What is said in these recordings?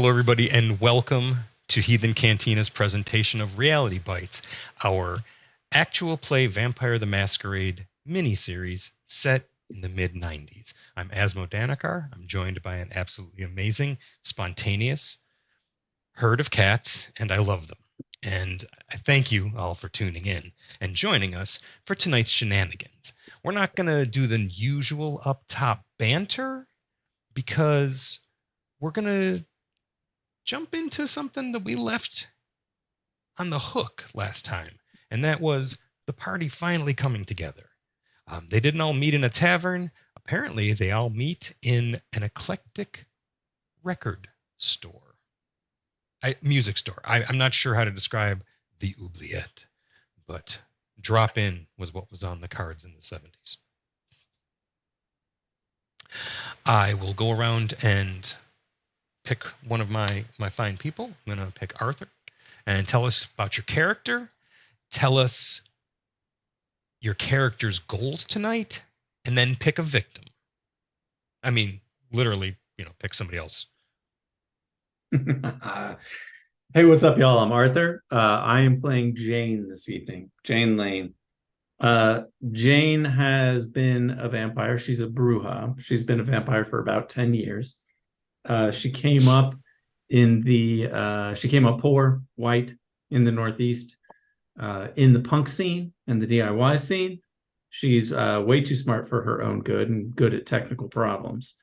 Hello, everybody, and welcome to Heathen Cantina's presentation of Reality Bites, our actual play Vampire the Masquerade miniseries set in the mid-90s. I'm Asmo Danikar. I'm joined by an absolutely amazing, spontaneous herd of cats, and I love them. And I thank you all for tuning in and joining us for tonight's shenanigans. We're not going to do the usual up-top banter because we're going to jump into something that we left on the hook last time, and that was the party finally coming together. They didn't all meet in a tavern. Apparently, they all meet in an eclectic record store. Music store. I'm not sure how to describe the oubliette, but drop in was what was on the cards in the 70s. I will go around and pick one of my fine people. I'm going to pick Arthur and tell us about your character. Tell us your character's goals tonight, and then pick a victim. I mean, literally, pick somebody else. Hey, what's up, y'all? I'm Arthur. I am playing Jane this evening, Jane Lane. Jane has been a vampire. She's a bruja. She's been a vampire for about 10 years. She came up poor, white, in the Northeast, in the punk scene and the DIY scene. She's way too smart for her own good and good at technical problems.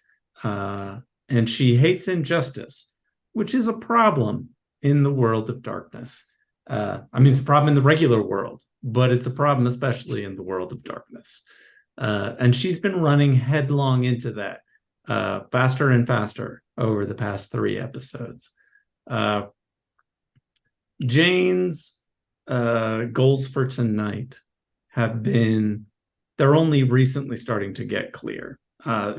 And she hates injustice, which is a problem in the world of darkness. It's a problem in the regular world, but it's a problem especially in the world of darkness. And she's been running headlong into that faster and faster over the past 3 episodes. Jane's goals for tonight they're only recently starting to get clear.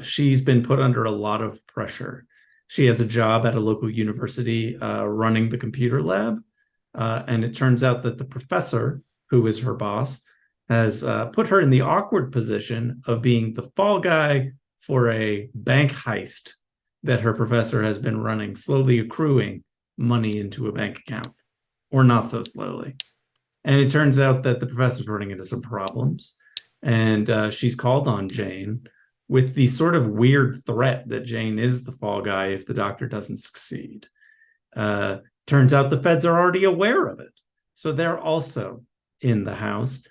She's been put under a lot of pressure. She has a job at a local university running the computer lab. And it turns out that the professor, who is her boss, has put her in the awkward position of being the fall guy for a bank heist that her professor has been running, slowly accruing money into a bank account, or not so slowly. And it turns out that the professor's running into some problems. And she's called on Jane with the sort of weird threat that Jane is the fall guy if the doctor doesn't succeed. Turns out the feds are already aware of it. So they're also in the house.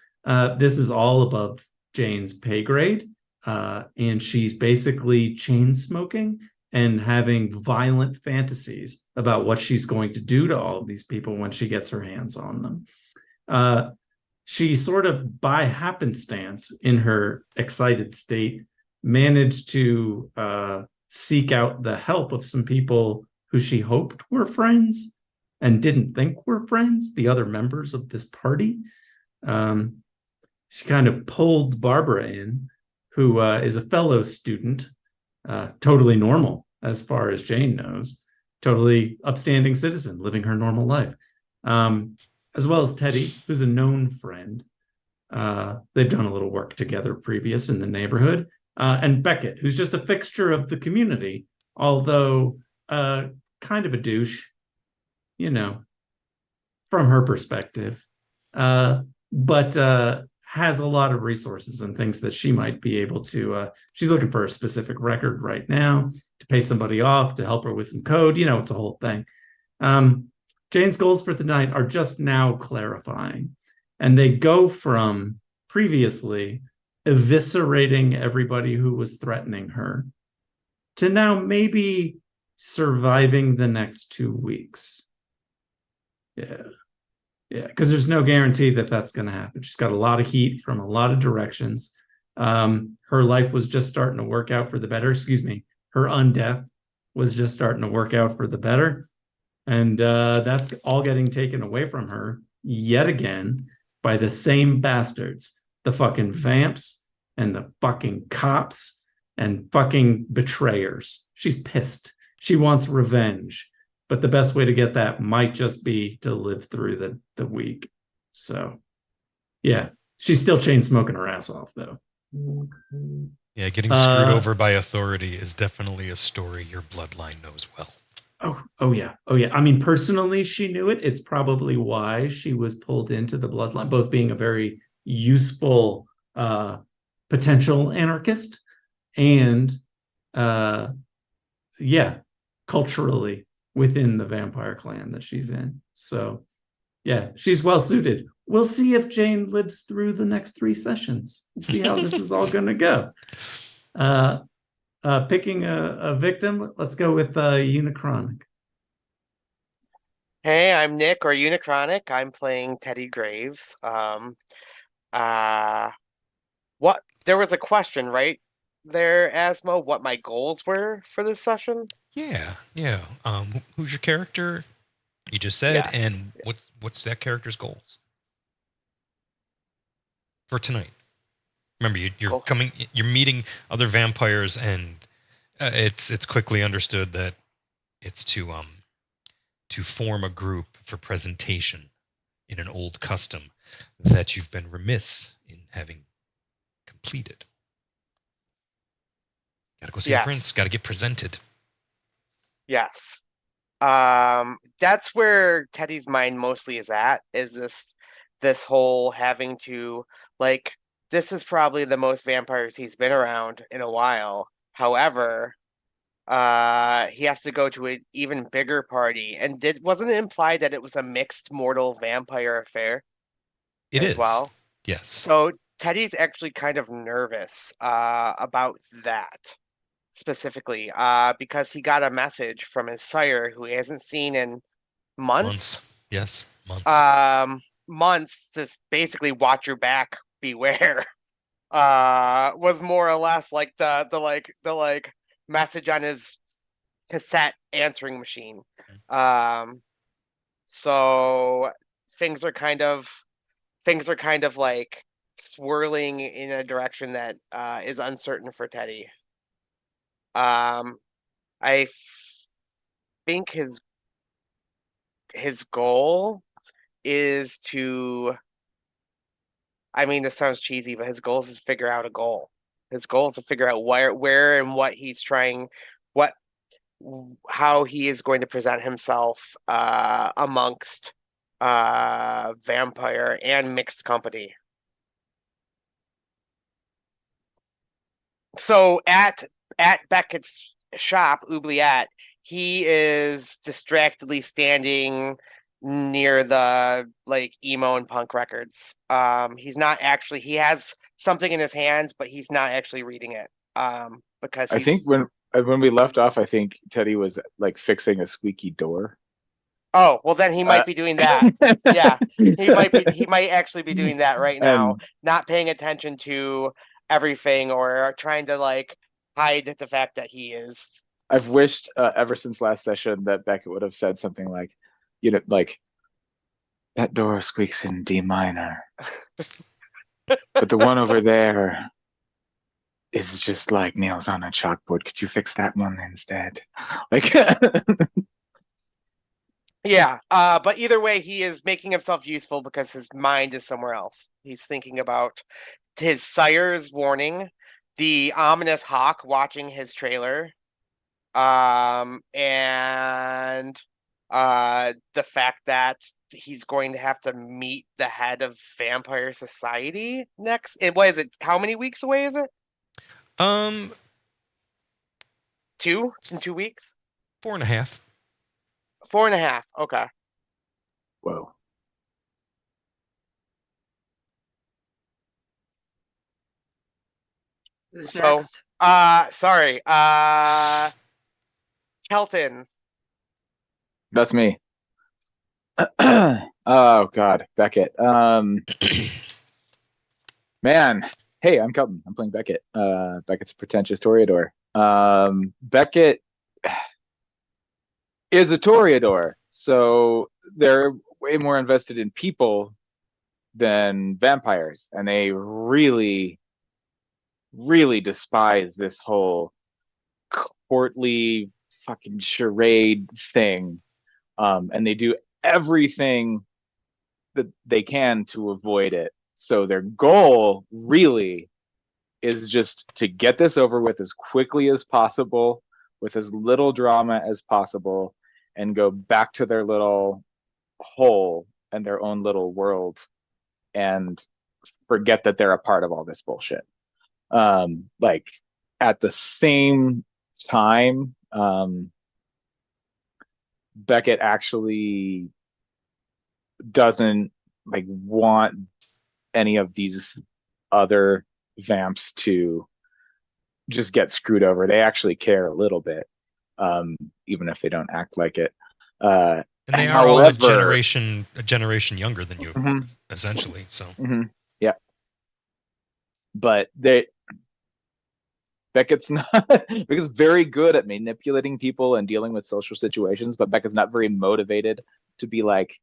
This is all above Jane's pay grade. And she's basically chain smoking and having violent fantasies about what she's going to do to all of these people when she gets her hands on them. She sort of, by happenstance, in her excited state, managed to seek out the help of some people who she hoped were friends and didn't think were friends, the other members of this party. She kind of pulled Barbara in, who is a fellow student, totally normal as far as Jane knows, totally upstanding citizen, living her normal life, as well as Teddy, who's a known friend. They've done a little work together previous in the neighborhood, and Beckett, who's just a fixture of the community, although kind of a douche, from her perspective, but has a lot of resources and things that she might be able to. She's looking for a specific record right now to pay somebody off to help her with some code. It's a whole thing. Jane's goals for tonight are just now clarifying, and they go from previously eviscerating everybody who was threatening her to now maybe surviving the next 2 weeks. Yeah, because there's no guarantee that that's going to happen. She's got a lot of heat from a lot of directions. Her life was just starting to work out for the better. Her undeath was just starting to work out for the better. And that's all getting taken away from her yet again by the same bastards, the fucking vamps and the fucking cops and fucking betrayers. She's pissed. She wants revenge. But the best way to get that might just be to live through the week. So, yeah, she's still chain smoking her ass off, though. Yeah, getting screwed over by authority is definitely a story your bloodline knows well. Oh yeah. Oh yeah. I mean, personally, she knew it. It's probably why she was pulled into the bloodline, both being a very useful uh potential anarchist and uh yeah, culturally within the vampire clan that she's in. So yeah, she's well suited. We'll see if Jane lives through the next 3 sessions. We'll see how this is all gonna go. Uh picking a victim, let's go with Unicronic. Hey, I'm Nick or Unicronic. I'm playing Teddy Graves. Uh, what there was a question, right? There, Asmo, what my goals were for this session? Yeah, yeah. Who's your character? You just said, Yeah. and what's that character's goals for tonight? Remember, you're Cool. coming, you're meeting other vampires, and it's quickly understood that it's to form a group for presentation in an old custom that you've been remiss in having completed. Got to go see the prince. Yes. Got to get presented. Yes. That's where Teddy's mind mostly is at, is this whole having to like this is probably the most vampires he's been around in a while. However, he has to go to an even bigger party. And wasn't it implied that it was a mixed mortal vampire affair It as is. well? Yes. So Teddy's actually kind of nervous about that specifically because he got a message from his sire who he hasn't seen in Months. months. Yes. Months. Months to basically watch your back, beware. Was more or less like the message on his cassette answering machine. Um, so things are kind of like swirling in a direction that is uncertain for Teddy. I think his goal is to. I mean, this sounds cheesy, but his goal is to figure out a goal. His goal is to figure out where and what he's trying, what how he is going to present himself amongst vampire and mixed company. So at Beckett's shop, Oubliette, he is distractedly standing near the like emo and punk records. He's not actually he has something in his hands, but he's not actually reading it. Because I think he's when we left off, I think Teddy was like fixing a squeaky door. oh, well then he Uh, might be doing that. Yeah. He might actually be doing that right now, and not paying attention to everything or trying to like hide the fact that he is. I've wished ever since last session that Beckett would have said something like, like that door squeaks in D minor, but the one over there is just like nails on a chalkboard. Could you fix that one instead? Like, Yeah, but either way, he is making himself useful because his mind is somewhere else. He's thinking about his sire's warning, the ominous hawk watching his trailer, and the fact that he's going to have to meet the head of Vampire Society next. What is it? How many weeks away is it? Um, 2 in 2 weeks? 4.5. 4.5. Okay. whoa. Who's So, next? sorry, Kelton. That's me. Oh God, Beckett. Man, hey, I'm Kelton. I'm playing Beckett. Beckett's a pretentious Toreador. Beckett is a Toreador, so they're way more invested in people than vampires, and they really, really despise this whole courtly fucking charade thing. And they do everything that they can to avoid it. So their goal really is just to get this over with as quickly as possible, with as little drama as possible, and go back to their little hole and their own little world and forget that they're a part of all this bullshit. Like at the same time, Beckett actually doesn't like want any of these other vamps to just get screwed over. They actually care a little bit, even if they don't act like it. And they are all a generation younger than you, essentially. So yeah, but Beckett's not Beckett's very good at manipulating people and dealing with social situations, but Beckett's not very motivated to be like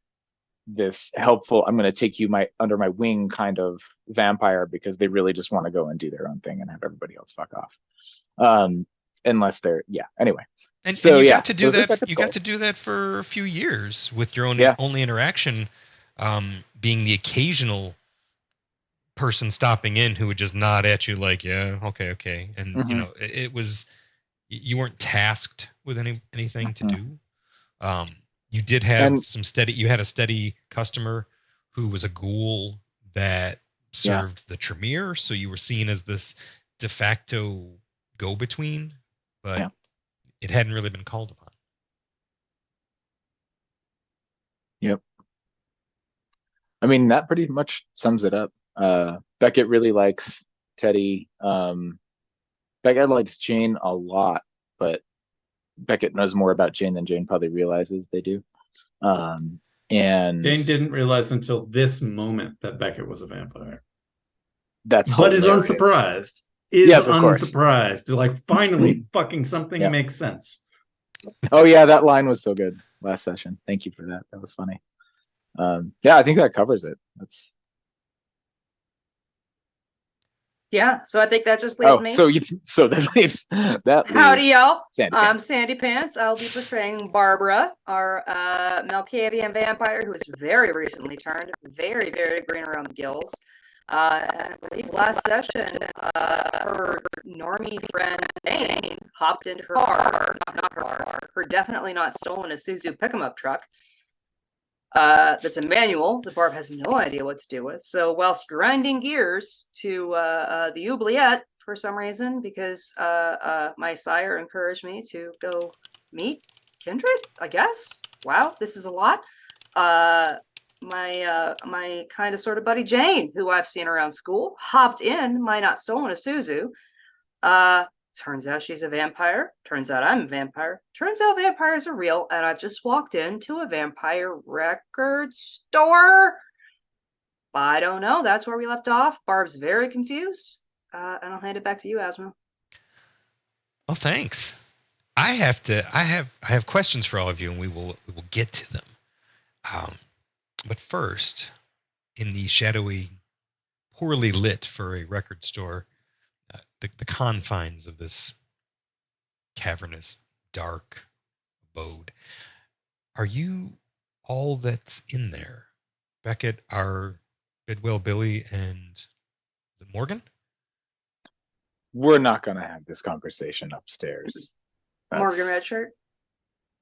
this helpful, I'm going to take you under my wing kind of vampire, because they really just want to go and do their own thing and have everybody else fuck off. Unless they're anyway. And you got to do that. You got to do that for a few years with your own only interaction being the occasional person stopping in who would just nod at you like, yeah, okay, and you know, it was, you weren't tasked with anything to do. You did have you had a steady customer who was a ghoul that served the Tremere, so you were seen as this de facto go-between, but it hadn't really been called upon. Yep. I mean, that pretty much sums it up. Beckett really likes Teddy. Beckett likes Jane a lot, but Beckett knows more about Jane than Jane probably realizes they do. And Jane didn't realize until this moment that Beckett was a vampire. That's but is unsurprised. Unsurprised. Like, finally, fucking something makes sense. Oh yeah, that line was so good last session. Thank you for that. That was funny. I think that covers it. That's. Yeah, so I think that just leaves me. So that leaves that. Howdy, y'all. I'm Sandy Pants. I'll be portraying Barbara, our Malkavian vampire who was very recently turned, very, very green around the gills. I believe last session, her normie friend Jane hopped into her car, not her car, her definitely not stolen Isuzu pick-em-up truck. That's a manual that Barb has no idea what to do with. So whilst grinding gears to the oubliette for some reason, because my sire encouraged me to go meet kindred, I guess. Wow, this is a lot. My kind of sort of buddy Jane, who I've seen around school, hopped in my not stolen Isuzu. Turns out she's a vampire. Turns out I'm a vampire. Turns out vampires are real. And I've just walked into a vampire record store. But I don't know. That's where we left off. Barb's very confused. And I'll hand it back to you, Asmo. Well, thanks. I have questions for all of you, and we will get to them. But first, in the shadowy, poorly lit for a record store, the confines of this cavernous, dark abode, are you all that's in there? Beckett, our Bidwell Billy, and Morgan? We're not going to have this conversation upstairs. Morgan Redshirt?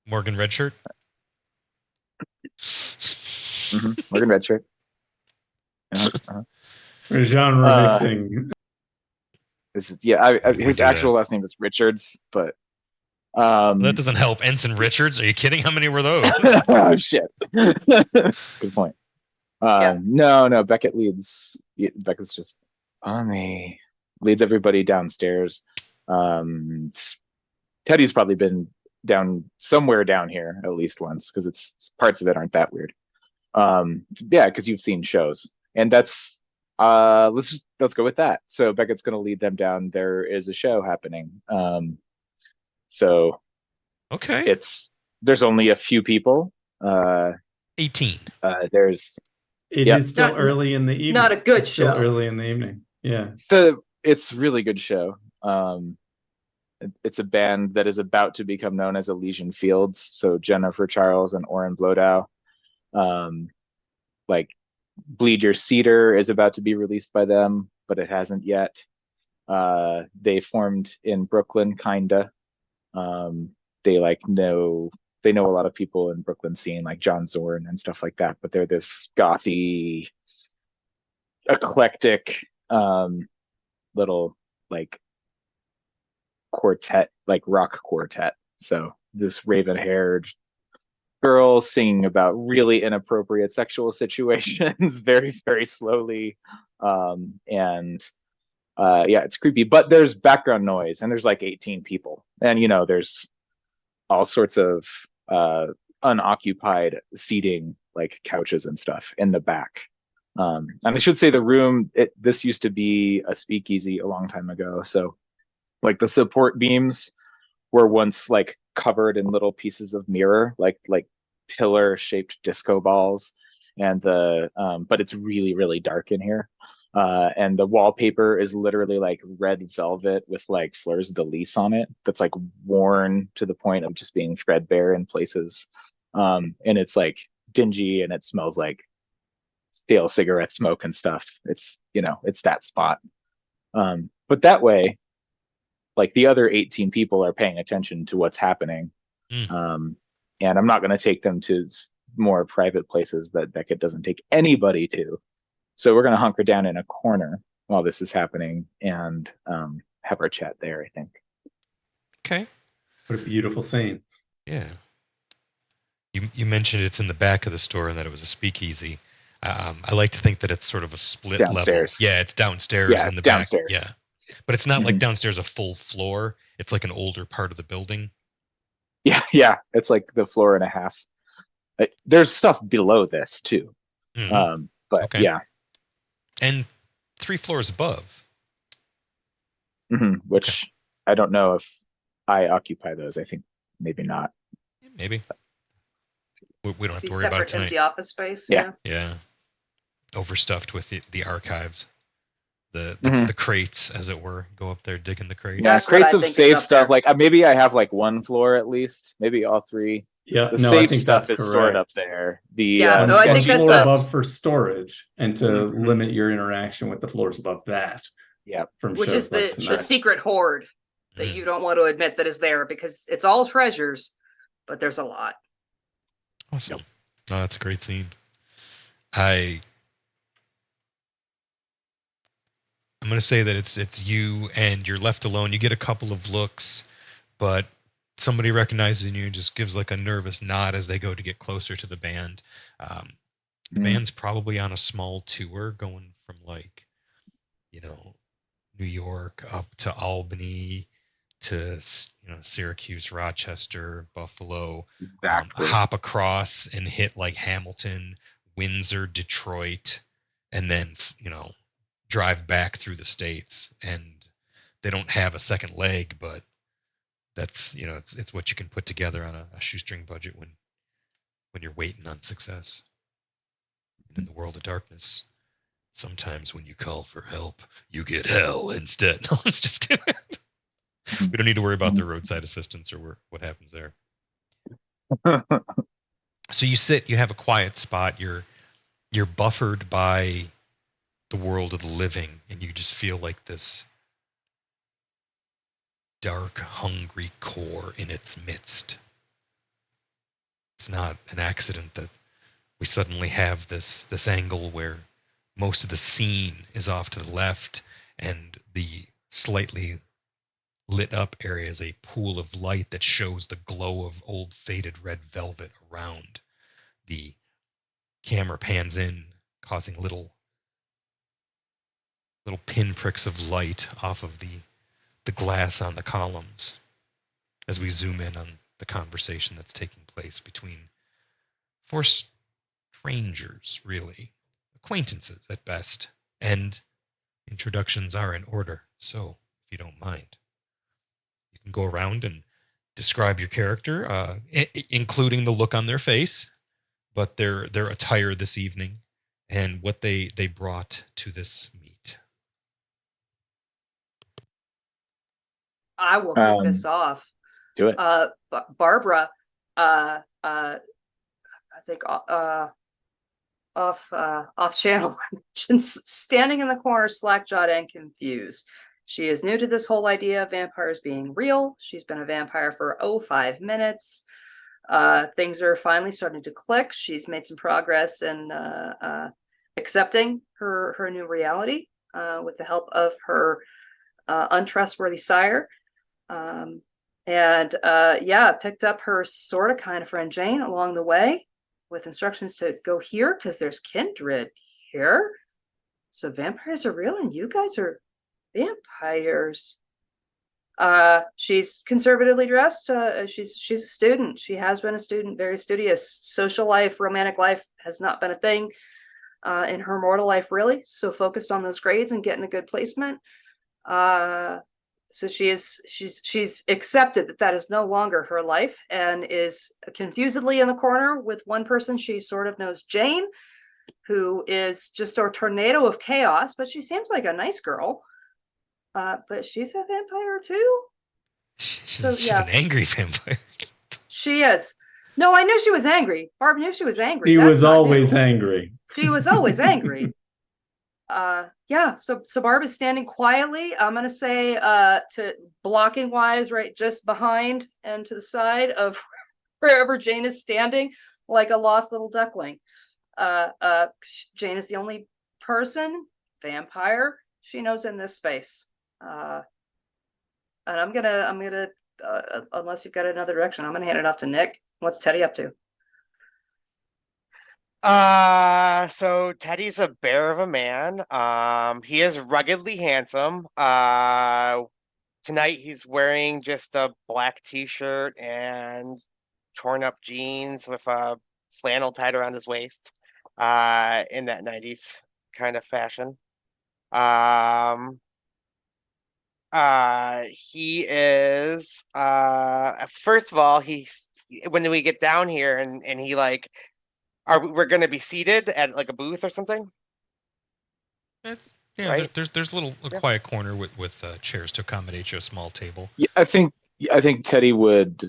Morgan Redshirt? Morgan Redshirt. Genre mixing. This is his actual last name is Richards, but that doesn't help. Ensign Richards? Are you kidding? How many were those? Oh shit. Good point. No, Beckett leads. Beckett's just on me. Leads everybody downstairs. Teddy's probably been somewhere down here at least once, because it's parts of it aren't that weird. Because you've seen shows, and that's let's go with that. So Beckett's going to lead them down. There is a show happening. So okay, there's only a few people. 18. It is still early in the evening. Not a good show. Still early in the evening. Yeah. So it's a really good show. It's a band that is about to become known as Elysian Fields. So Jennifer Charles and Oren Blodow. Like Bleed Your Cedar is about to be released by them, but it hasn't yet. They formed in Brooklyn, kinda. They know they know a lot of people in Brooklyn scene, like John Zorn and stuff like that, but they're this gothy, eclectic, little like quartet, like rock quartet. So this raven-haired girl singing about really inappropriate sexual situations very, very slowly. And yeah, it's creepy, but there's background noise and there's like 18 people. And, you know, there's all sorts of unoccupied seating, like couches and stuff in the back. And I should say the room, this used to be a speakeasy a long time ago. So like the support beams were once like covered in little pieces of mirror, like pillar shaped disco balls. And the but it's really, really dark in here. And the wallpaper is literally like red velvet with like fleurs de lis on it that's like worn to the point of just being threadbare in places. And it's like dingy and it smells like stale cigarette smoke and stuff. It's, you know, it's that spot. But that way, like the other 18 people are paying attention to what's happening. And I'm not going to take them to more private places that Beckett doesn't take anybody to. So we're going to hunker down in a corner while this is happening and have our chat there, I think. Okay. What a beautiful scene. Yeah. You mentioned it's in the back of the store and that it was a speakeasy. I like to think that it's sort of a split Downstairs. level. Yeah, it's downstairs Yeah, in it's the downstairs. back. Yeah. But it's not like downstairs a full floor. It's like an older part of the building. Yeah. It's like the floor and a half. There's stuff below this too. But Okay. yeah. And 3 floors above. Which I don't know if I occupy those. I think maybe not. Maybe. We don't have Be to worry about it separate tonight. empty office space. Yeah. Yeah. Overstuffed with the archives. The crates, as it were. Go up there digging the crates. Yeah, That's what crates I of think is safe up stuff. there. Like maybe I have like 1 floor at least, maybe all 3. Yeah, The no, safe I think stuff that's is stored correct. up there. The Yeah, One, no, I one think that's floor the- above for storage and to Mhm. limit your interaction with the floors above that. Yeah. From Which shows is like the tonight. secret hoard that you don't want to admit that is there because it's all treasures, but there's a lot. Awesome. Oh, that's a great scene. I'm going to say that it's you and you're left alone. You get a couple of looks, but somebody recognizes you and just gives like a nervous nod as they go to get closer to the band. The band's probably on a small tour going from like, you know, New York up to Albany to, you know, Syracuse, Rochester, Buffalo, Exactly. hop across and hit like Hamilton, Windsor, Detroit, and then, you know, drive back through the states. And they don't have a second leg, but that's, you know, it's what you can put together on a shoestring budget when you're waiting on success. And in the world of darkness, sometimes when you call for help, you get hell instead. No, I'm just kidding. We don't need to worry about the roadside assistance or what happens there. So you have a quiet spot. You're buffered by the world of the living, and you just feel like this dark, hungry core in its midst. It's not an accident that we suddenly have this angle where most of the scene is off to the left, and the slightly lit up area is a pool of light that shows the glow of old faded red velvet around. The camera pans in, causing little pinpricks of light off of the glass on the columns as we zoom in on the conversation that's taking place between 4 strangers, really, acquaintances at best, and introductions are in order. So, if you don't mind, you can go around and describe your character, including the look on their face, but their attire this evening, and what they brought to this meet. I will kick this off. Do it. Barbara, I think off channel, mentions standing in the corner, slack-jawed and confused. She is new to this whole idea of vampires being real. She's been a vampire for 5 minutes. Things are finally starting to click. She's made some progress in accepting her new reality with the help of her untrustworthy sire. Picked up her sort of kind of friend Jane along the way with instructions to go here because there's kindred here. So vampires are real and you guys are vampires. She's conservatively dressed. She's a student. She has been a student, very studious. Social life, romantic life has not been a thing in her mortal life, really. So focused on those grades and getting a good placement. So she's accepted that is no longer her life and is confusedly in the corner with one person she sort of knows, Jane, who is just a tornado of chaos, but she seems like a nice girl. But she's a vampire too. She's an angry vampire. She is. No, I knew she was angry. Barb knew she was angry. He was always new. angry. She was always angry. So Barb is standing quietly. I'm gonna say to blocking wise, right just behind and to the side of wherever Jane is standing, like a lost little duckling. Jane is the only vampire she knows in this space. And I'm gonna unless you've got another direction, I'm gonna hand it off to Nick. What's Teddy up to? So Teddy's a bear of a man. He is ruggedly handsome. Tonight he's wearing just a black t-shirt and torn up jeans with a flannel tied around his waist, in that 90s kind of fashion. He is first of all, when we get down here and he like we're gonna be seated at like a booth or something? Right? There's a quiet corner with chairs to accommodate you, a small table. Yeah, I think Teddy would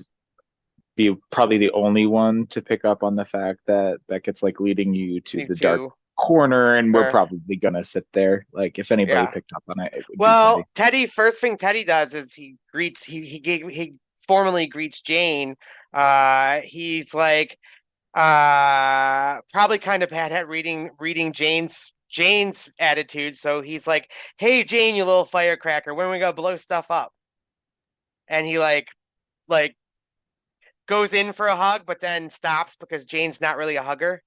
be probably the only one to pick up on the fact that Beckett's like leading you to the dark corner, and we're probably gonna sit there. Like if anybody picked up on it, it would be Teddy. First thing Teddy does is he formally greets Jane. He's like probably kind of bad at reading Jane's attitude, so he's like, "Hey Jane, you little firecracker, when are we gonna blow stuff up?" And he like goes in for a hug, but then stops because Jane's not really a hugger.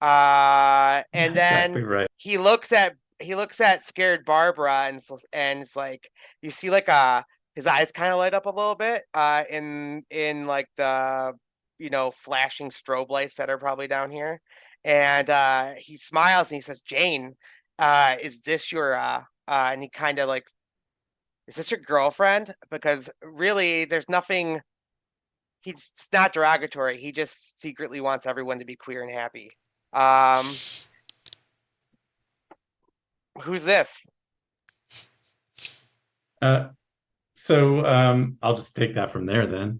And then exactly right. he looks at scared Barbara and it's like you see like his eyes kind of light up a little bit in like the flashing strobe lights that are probably down here, and he smiles and he says, "Jane, is this your and he kind of like, is this your girlfriend?" Because really there's nothing, it's not derogatory, he just secretly wants everyone to be queer and happy. Who's this? So I'll just take that from there then.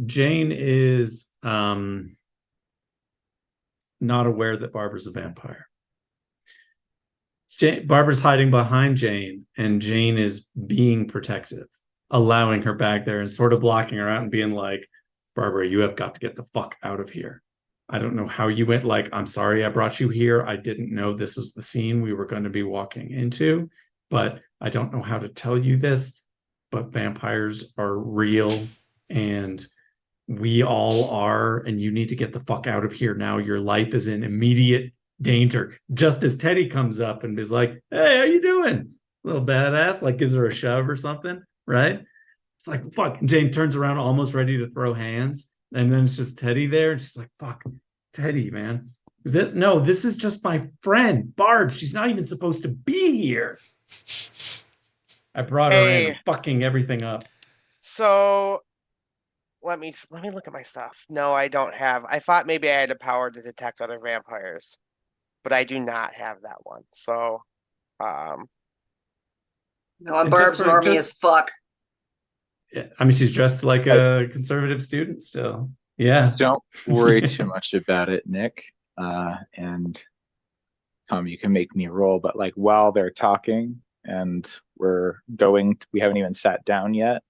Jane is not aware that Barbara's a vampire. Barbara's hiding behind Jane, and Jane is being protective, allowing her back there and sort of blocking her out and being like, "Barbara, you have got to get the fuck out of here. I don't know how you went. Like, I'm sorry I brought you here. I didn't know this is the scene we were going to be walking into, but I don't know how to tell you this, but vampires are real and we all are, and you need to get the fuck out of here now. Your life is in immediate danger." Just as Teddy comes up and is like, "Hey, how you doing? Little badass," like gives her a shove or something, right? It's like, fuck. And Jane turns around almost ready to throw hands. And then it's just Teddy there. And she's like, "Fuck, Teddy, man. Is it? No, this is just my friend, Barb. She's not even supposed to be here. I brought her in, and fucking everything up." So let me look at my stuff. No, I don't have. I thought maybe I had a power to detect other vampires, but I do not have that one. So no, Barb's normie as fuck. Yeah, I mean, she's dressed like a conservative student still. Yeah. Don't worry too much about it, Nick. And Tom, you can make me roll, but like while they're talking and we haven't even sat down yet.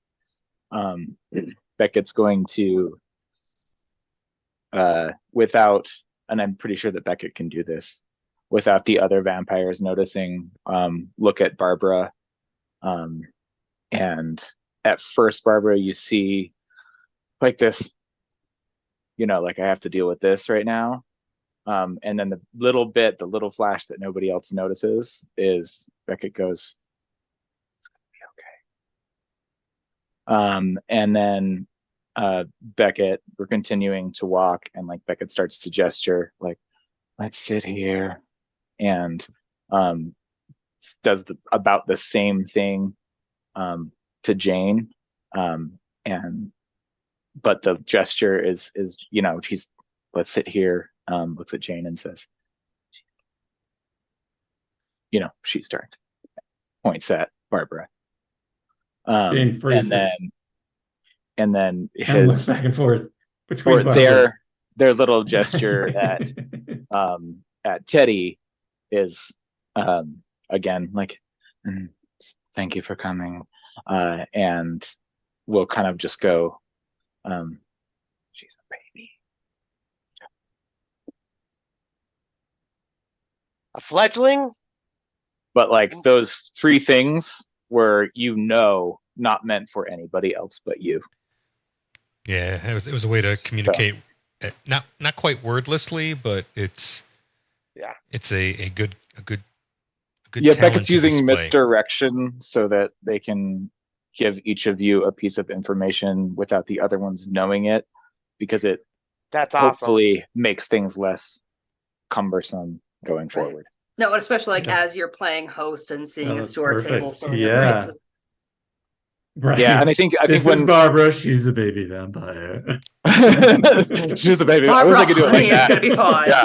Beckett's going to without, and I'm pretty sure that Beckett can do this without the other vampires noticing, look at Barbara. And at first, Barbara, you see like this, like I have to deal with this right now. And then the little flash that nobody else notices is Beckett goes, it's gonna be okay. And then Beckett, we're continuing to walk, and like Beckett starts to gesture, like, let's sit here, and does about the same thing to Jane, but the gesture is he's, let's sit here, looks at Jane and says, she's starting to points at Barbara. Jane freezes. And then and looks back and forth between their little gesture at Teddy is again like, thank you for coming, and we'll kind of just go, she's a baby. A fledgling? But like those three things were, not meant for anybody else but you. Yeah, it was a way to communicate, not quite wordlessly, but it's a good yeah, Beckett's using display. misdirection so that they can give each of you a piece of information without the other ones knowing it, because that's awesome. Hopefully makes things less cumbersome going forward. No, and especially like as you're playing host and seeing us to our table. So yeah. Right. Yeah, and I think this when is Barbara, she's a baby vampire. she's a baby. Barbara, I wish I could do it like it's that. gonna be fine. Yeah.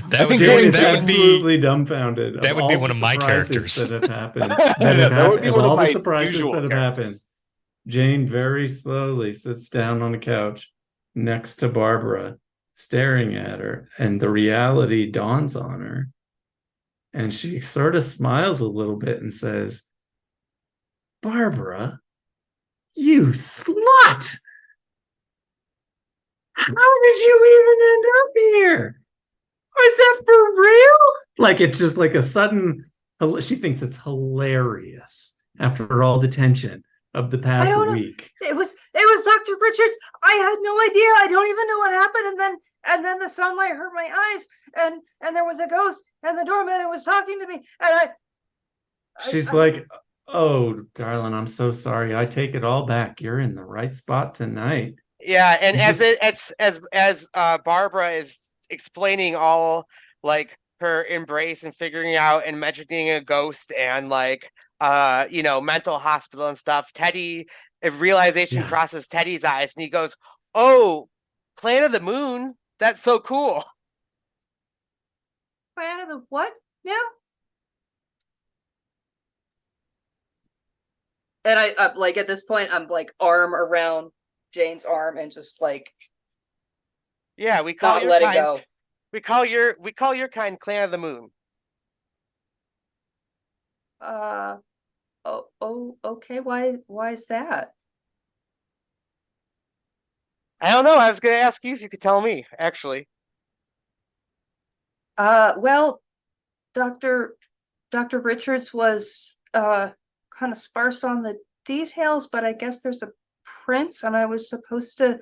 That would Jane is be absolutely dumbfounded. That would be one of my characters that have happened. That would be one of all my the surprises usual that have happened. characters. Jane very slowly sits down on a couch next to Barbara, staring at her, and the reality dawns on her. And she sort of smiles a little bit and says, Barbara, you slut! How did you even end up here? Is that for real? Like, it's just like a sudden, she thinks it's hilarious after all the tension of the past week. It was Dr. Richards. I had no idea. I don't even know what happened. And then the sunlight hurt my eyes, and there was a ghost, and the doorman was talking to me, and she's like, oh, darling, I'm so sorry. I take it all back. You're in the right spot tonight. Yeah, and as Barbara is explaining all like her embrace and figuring out and mentioning a ghost and like mental hospital and stuff, Teddy, a realization crosses Teddy's eyes, and he goes, "Oh, Planet of the Moon, that's so cool." Planet of the what? Yeah. And I like at this point, I'm like arm around Jane's arm and just like, yeah, we call your letting kind. go. We call your kind Clan of the Moon. Okay. Why is that? I don't know. I was going to ask you if you could tell me, actually. Well, Dr. Richards was kind of sparse on the details, but I guess there's a prince, and I was supposed to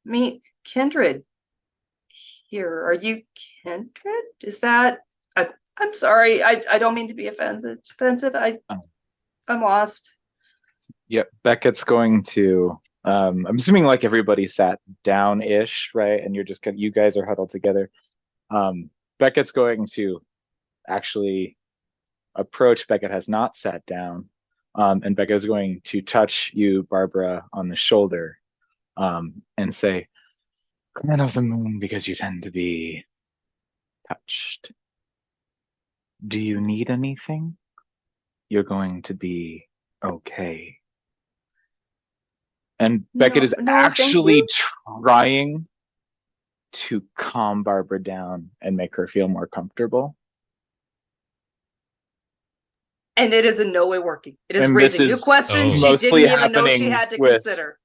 meet Kindred here. Are you Kindred? Is that? I'm sorry. I don't mean to be offensive. I'm lost. Yep, Beckett's going to. I'm assuming like everybody sat down-ish, right? And you guys are huddled together. Beckett's going to actually approach. Beckett has not sat down. And Beckett is going to touch you, Barbara, on the shoulder, and say, "Clan of the Moon, because you tend to be touched. Do you need anything? You're going to be okay." And Beckett is actually trying to calm Barbara down and make her feel more comfortable. And it is in no way working. It is raising new questions she didn't even know she had to consider.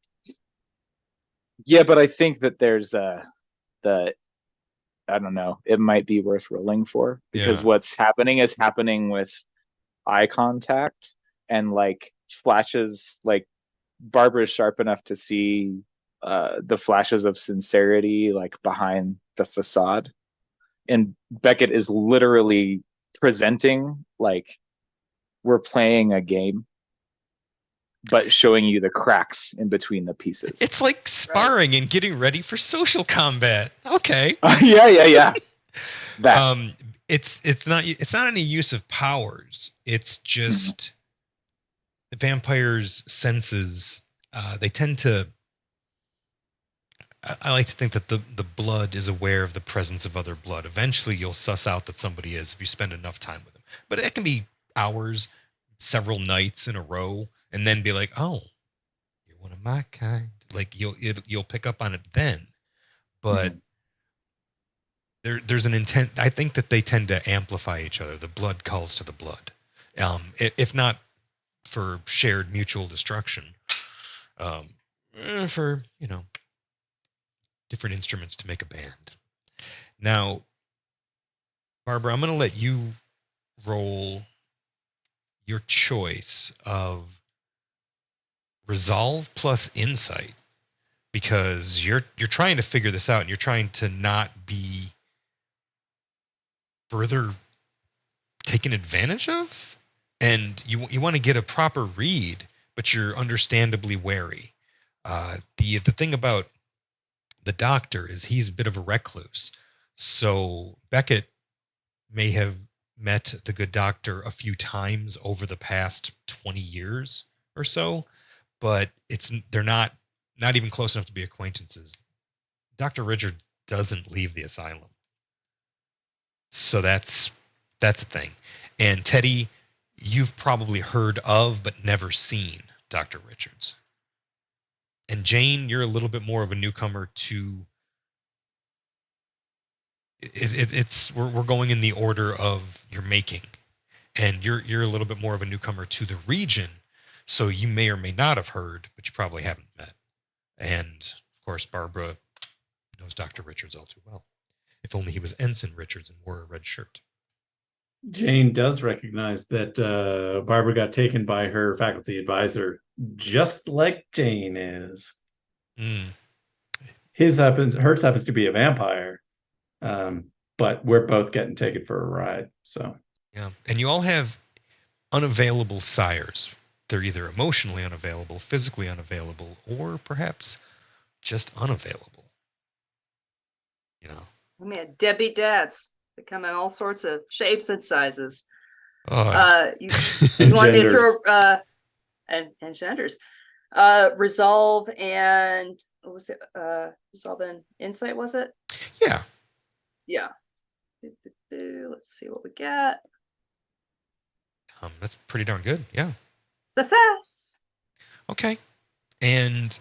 Yeah, but I think that there's the I don't know. It might be worth rolling for because Yeah. what's happening is happening with eye contact and like flashes. Like Barbara's sharp enough to see the flashes of sincerity like behind the facade, and Beckett is literally presenting like we're playing a game, but showing you the cracks in between the pieces. It's like sparring and getting ready for social combat. Okay. Yeah. That. It's not any use of powers. It's just the vampire's senses. They tend to. I like to think that the blood is aware of the presence of other blood. Eventually, you'll suss out that somebody is if you spend enough time with them. But it can be hours, several nights in a row, and then be like, "Oh, you're one of my kind." Like you'll pick up on it then. But there's an intent. I think that they tend to amplify each other. The blood calls to the blood, if not for shared mutual destruction, for different instruments to make a band. Now, Barbara, I'm going to let you roll your choice of resolve plus insight because you're trying to figure this out and you're trying to not be further taken advantage of, and you want to get a proper read, but you're understandably wary. The thing about the doctor is he's a bit of a recluse. So Beckett may have met the good doctor a few times over the past 20 years or so, but they're not even close enough to be acquaintances. Dr. Richard doesn't leave the asylum. So that's a thing. And Teddy, you've probably heard of but never seen Dr. Richards. And Jane, you're a little bit more of a newcomer to we're going in the order of your making. And you're a little bit more of a newcomer to the region, so you may or may not have heard, but you probably haven't met. And of course, Barbara knows Dr. Richards all too well. If only he was Ensign Richards and wore a red shirt. Jane does recognize that Barbara got taken by her faculty advisor, just like Jane is. Hers happens to be a vampire, but we're both getting taken for a ride. So yeah, and you all have unavailable sires. They're either emotionally unavailable, physically unavailable, or perhaps just unavailable. I mean, deadbeat dads. They come in all sorts of shapes and sizes. You want me to throw and genders. Resolve and what was it? Resolve and insight, was it? Yeah. Yeah. Let's see what we get. That's pretty darn good. Yeah. Success. Okay. And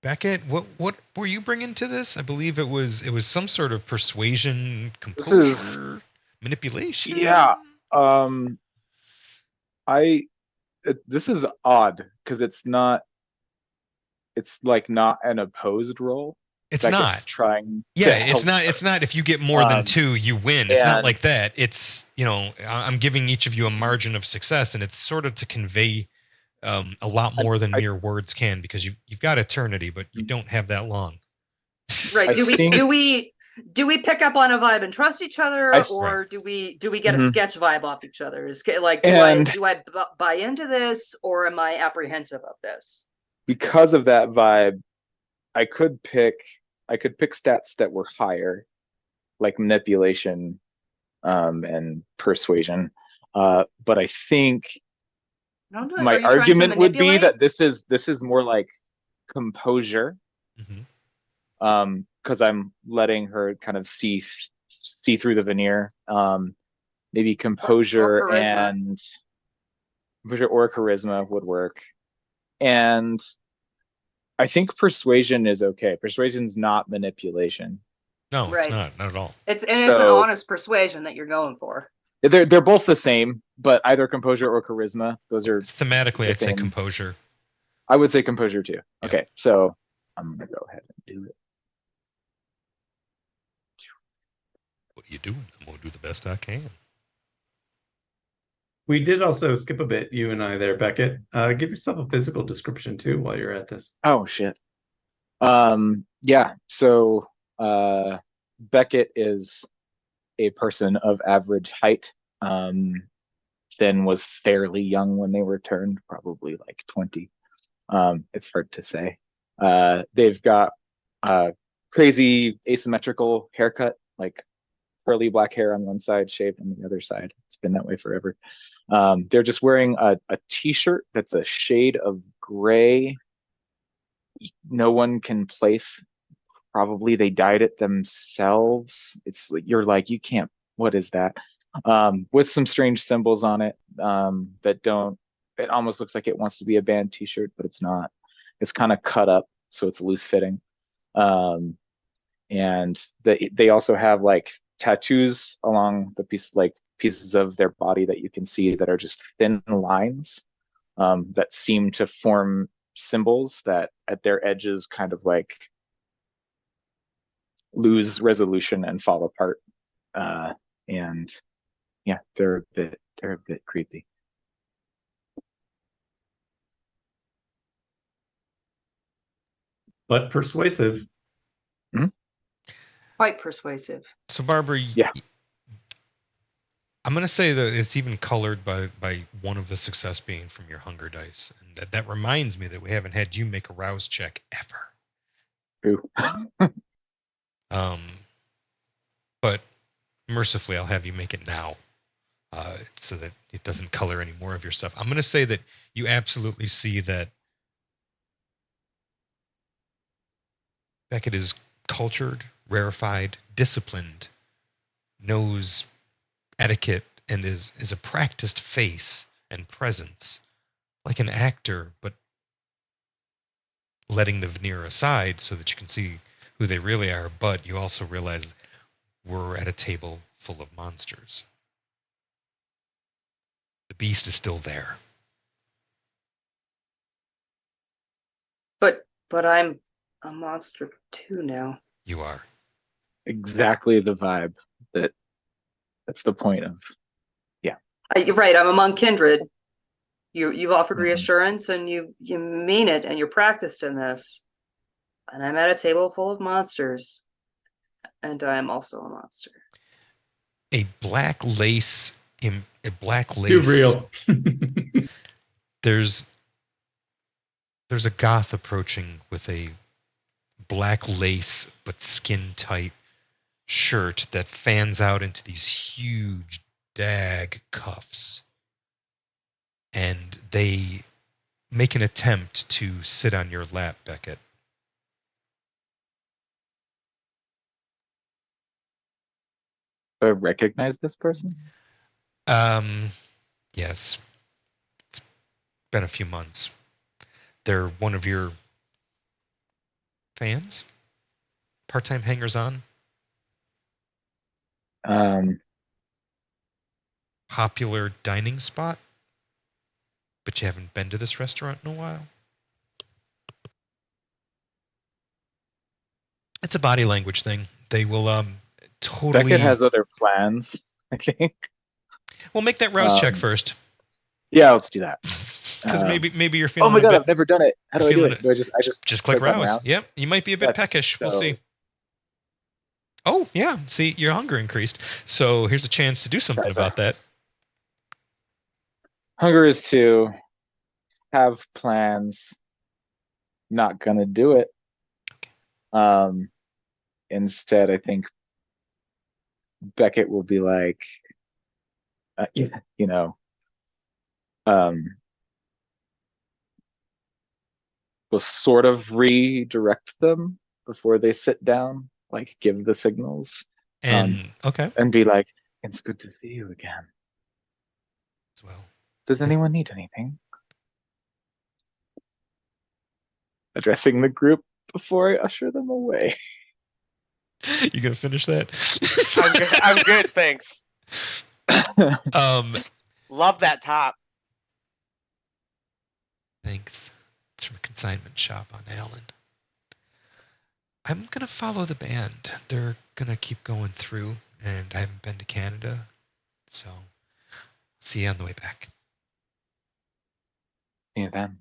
Beckett, what were you bringing to this? I believe it was some sort of persuasion, composure, manipulation. Yeah. This is odd because it's like not an opposed roll. It's Beckett's not trying. Yeah, it's not if you get more than 2, you win. It's not like that. It's, I'm giving each of you a margin of success, and it's sort of to convey a lot more than mere words can, because you've got eternity, but you don't have that long. Right. Do we pick up on a vibe and trust each other, or do we get a sketch vibe off each other? Is like do I buy into this, or am I apprehensive of this? Because of that vibe, I could pick stats that were higher, like manipulation and persuasion. But I think my argument would be that this is more like composure. Because I'm letting her kind of see through the veneer. Maybe composure or charisma would work. And I think persuasion is okay. Persuasion's not manipulation. No, right. It's not at all. It's an honest persuasion that you're going for. They're both the same, but either composure or charisma. Those are thematically. I'd say composure. I would say composure too. Okay, so I'm gonna go ahead and do it. What are you doing? I'm gonna do the best I can. We did also skip a bit, you and I there, Beckett. Give yourself a physical description too while you're at this. Oh shit. Yeah. So Beckett is a person of average height. Then was fairly young when they were turned, probably like 20. It's hard to say. They've got a crazy asymmetrical haircut, like curly black hair on one side, shaved on the other side. It's been that way forever. They're just wearing a t-shirt that's a shade of gray. No one can place. Probably they dyed it themselves. It's like you're like, you can't, what is that? With some strange symbols on it that don't, it almost looks like it wants to be a band t-shirt, but it's not. It's kind of cut up, so it's loose fitting. And they also have like tattoos along the pieces of their body that you can see that are just thin lines that seem to form symbols that at their edges kind of like lose resolution and fall apart. And yeah, they're a bit creepy. But persuasive. Quite persuasive. So Barbara, Yeah. I'm gonna say that it's even colored by one of the success being from your hunger dice, and that reminds me that we haven't had you make a rouse check ever. Ooh. But mercifully, I'll have you make it now, so that it doesn't color any more of your stuff. I'm gonna say that you absolutely see that Beckett is cultured, rarefied, disciplined, knows etiquette, and is a practiced face and presence, like an actor, but letting the veneer aside so that you can see who they really are. But you also realize we're at a table full of monsters. The beast is still there. But I'm a monster too now. You are. Exactly the vibe that's the point of. You're right. I'm among kindred. You've offered Mhm. reassurance, and you mean it, and you're practiced in this. And I'm at a table full of monsters, and I am also a monster. A black lace. A black lace. Too real. There's a goth approaching with a black lace but skin tight shirt that fans out into these huge dag cuffs, and they make an attempt to sit on your lap, Beckett. Do I recognize this person? Yes, it's been a few months. They're one of your fans, part-time hangers-on, popular dining spot, but you haven't been to this restaurant in a while. It's a body language thing. They will totally. Beckett has other plans, I think. Well, make that rouse check first, Yeah, let's do that. because maybe you're Oh feeling. my a god, bit, I've never done it. How do I do feeling it? Do I just click on rouse. Yep, you might be a bit That's peckish. We'll so- see. Oh yeah, see, your hunger increased. So here's a chance to do something That's about that. Hunger is to have plans. Not gonna do it. Instead, I think Beckett will be like, you know, will sort of redirect them before they sit down, like give the signals, And okay, and be like, "It's good to see you again. as well. Does anyone need anything?" Addressing the group before I usher them away. You gonna finish that? I'm good, thanks. Love that top. Thanks. It's from a consignment shop on Allen. I'm gonna follow the band. They're gonna keep going through, and I haven't been to Canada, so see you on the way back. Yeah, then.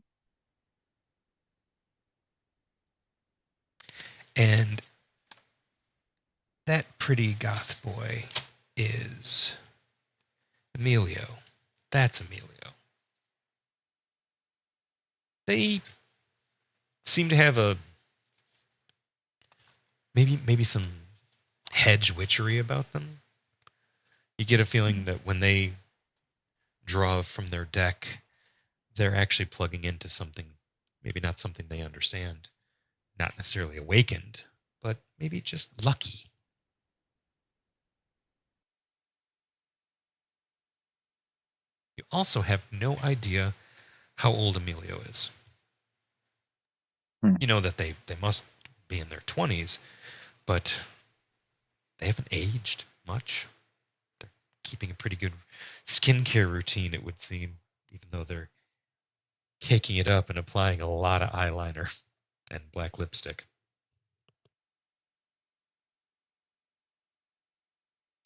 And that pretty goth boy is Emilio. That's Emilio. They seem to have a maybe some hedge witchery about them. You get a feeling that when they draw from their deck, they're actually plugging into something, maybe not something they understand, not necessarily awakened, but maybe just lucky. You also have no idea how old Emilio is. Hmm. You know that they must be in their 20s, but they haven't aged much. They're keeping a pretty good skincare routine, it would seem, even though they're caking it up and applying a lot of eyeliner and black lipstick.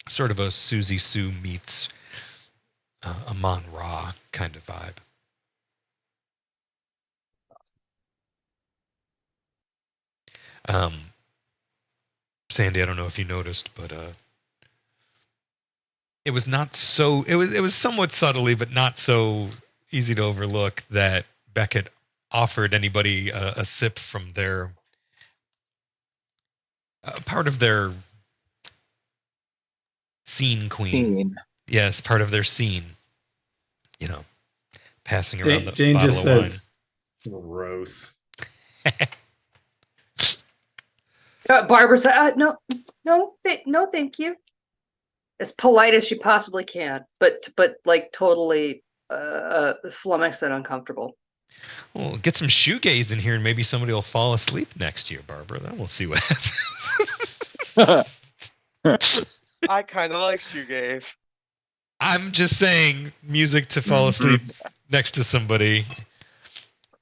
Sort of a Susie Sue meets Amon Ra kind of vibe. Sandy, I don't know if you noticed, but it was not so. It was somewhat subtly, but not so easy to overlook that Beckett offered anybody a sip from their part of their scene queen. Scene. Yes, part of their scene. You know, passing around the Jane bottle just of wine. says, "Gross." Barbara said, no, thank you. As polite as she possibly can, but like totally flummoxed and uncomfortable. Well, get some shoegaze in here, and maybe somebody will fall asleep next to you, Barbara. Then we'll see what happens. I kind of like shoegaze. I'm just saying, music to fall asleep next to somebody.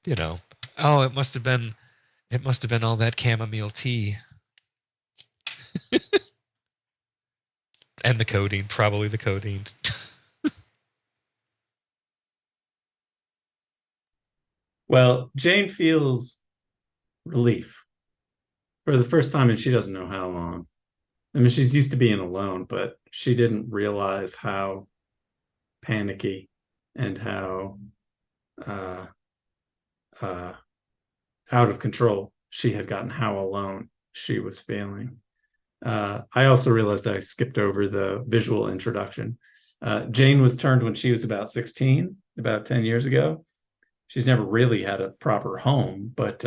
You know, oh, it must have been all that chamomile tea. And the codeine, probably the codeine. Well, Jane feels relief for the first time, and she doesn't know how long. I mean, she's used to being alone, but she didn't realize how panicky and how uh, uh, out of control she had gotten, how alone she was feeling. I also realized I skipped over the visual introduction. Jane was turned when she was about 16, about 10 years ago. She's never really had a proper home, but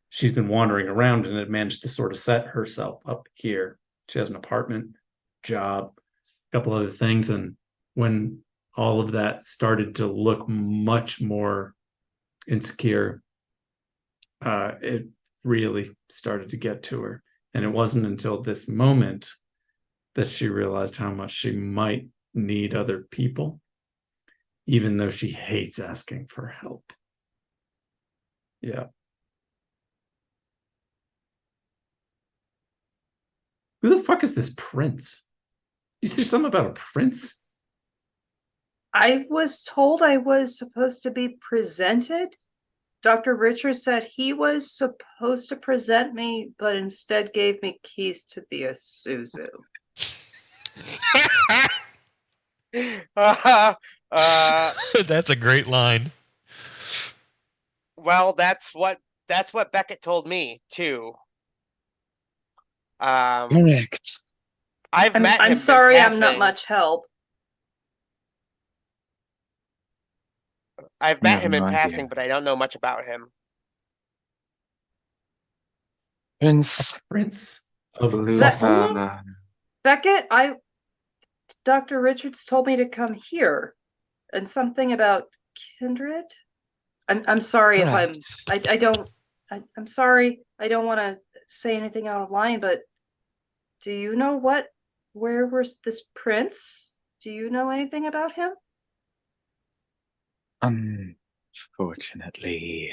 she's been wandering around and had managed to sort of set herself up here. She has an apartment, job, a couple other things. And when all of that started to look much more insecure, it really started to get to her. And it wasn't until this moment that she realized how much she might need other people, even though she hates asking for help. Yeah. Who the fuck is this prince? You say something about a prince? I was told I was supposed to be presented. Dr. Richards said he was supposed to present me, but instead gave me keys to the Isuzu. That's a great line. Well, that's what Beckett told me too. Correct. I've met him. I'm sorry, I'm not passing. much help. I've You met have him no in idea. passing, but I don't know much about him. Prince Prince of Blue. Buffalo? Beckett, Dr. Richards told me to come here, and something about kindred. I'm sorry if I'm sorry. I don't want to say anything out of line, but do you know where was this prince? Do you know anything about him? Unfortunately,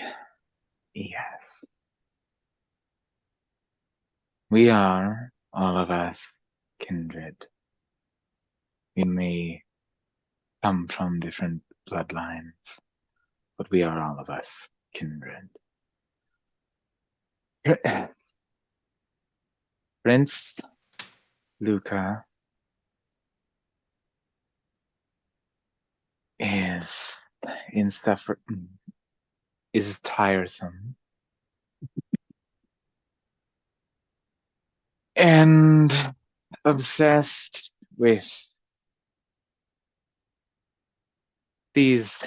yes. We are, all of us, kindred. We may come from different bloodlines, but we are all of us kindred. Prince Luca is is tiresome and obsessed with these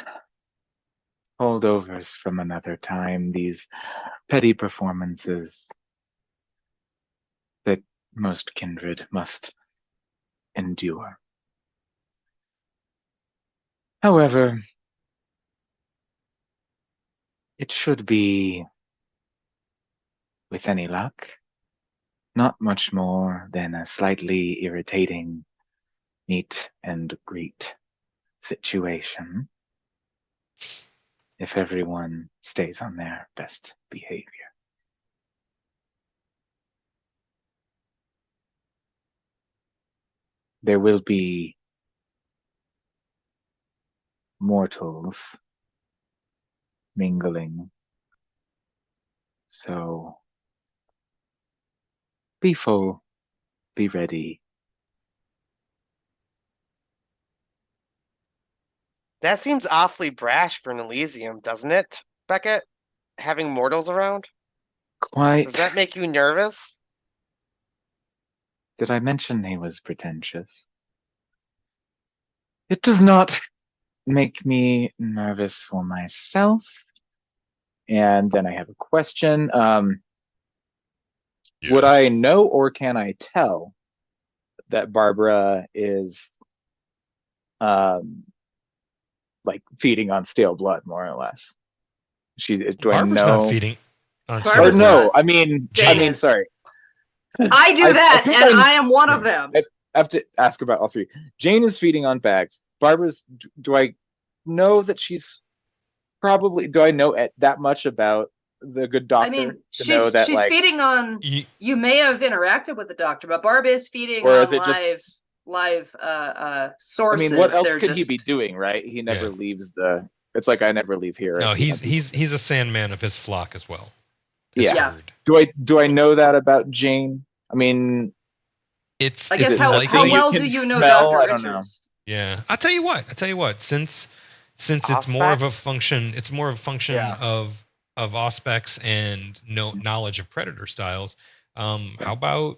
holdovers from another time, these petty performances that most kindred must endure. However, it should be, with any luck, not much more than a slightly irritating meet and greet situation if everyone stays on their best behavior. There will be mortals mingling, so be full, be ready. That seems awfully brash for an Elysium, doesn't it, Beckett? Having mortals around? Quite. Does that make you nervous? Did I mention he was pretentious? It does not make me nervous for myself. And then I have a question. Would I know or can I tell that Barbara is like feeding on stale blood, more or less? Do Barbara's I know? not feeding on Barbara's Or steroids. no, not. I mean, Jane is. sorry. I do that, think and I am one of them. I have to ask about all three. Jane is feeding on bags. Barbara's. Do I know that she's probably? Do I know that much about the good doctor? I mean, to know that, she's like, feeding on. You may have interacted with the doctor, but Barb is feeding or on is it just live I sources. mean, what else They're could he just- be doing, right? He never Yeah. leaves the. It's like I never leave here. No, if you have he's a sandman of his flock as well. Yeah. Yeah. Herd. Do I know that about Jane? I mean, It's I guess it's how likely. well can do you know smell? Dr. I don't know. Richards? Yeah, I'll tell you what. Since it's more of a Auspex? function, Yeah. of auspex and no knowledge of predator styles. How about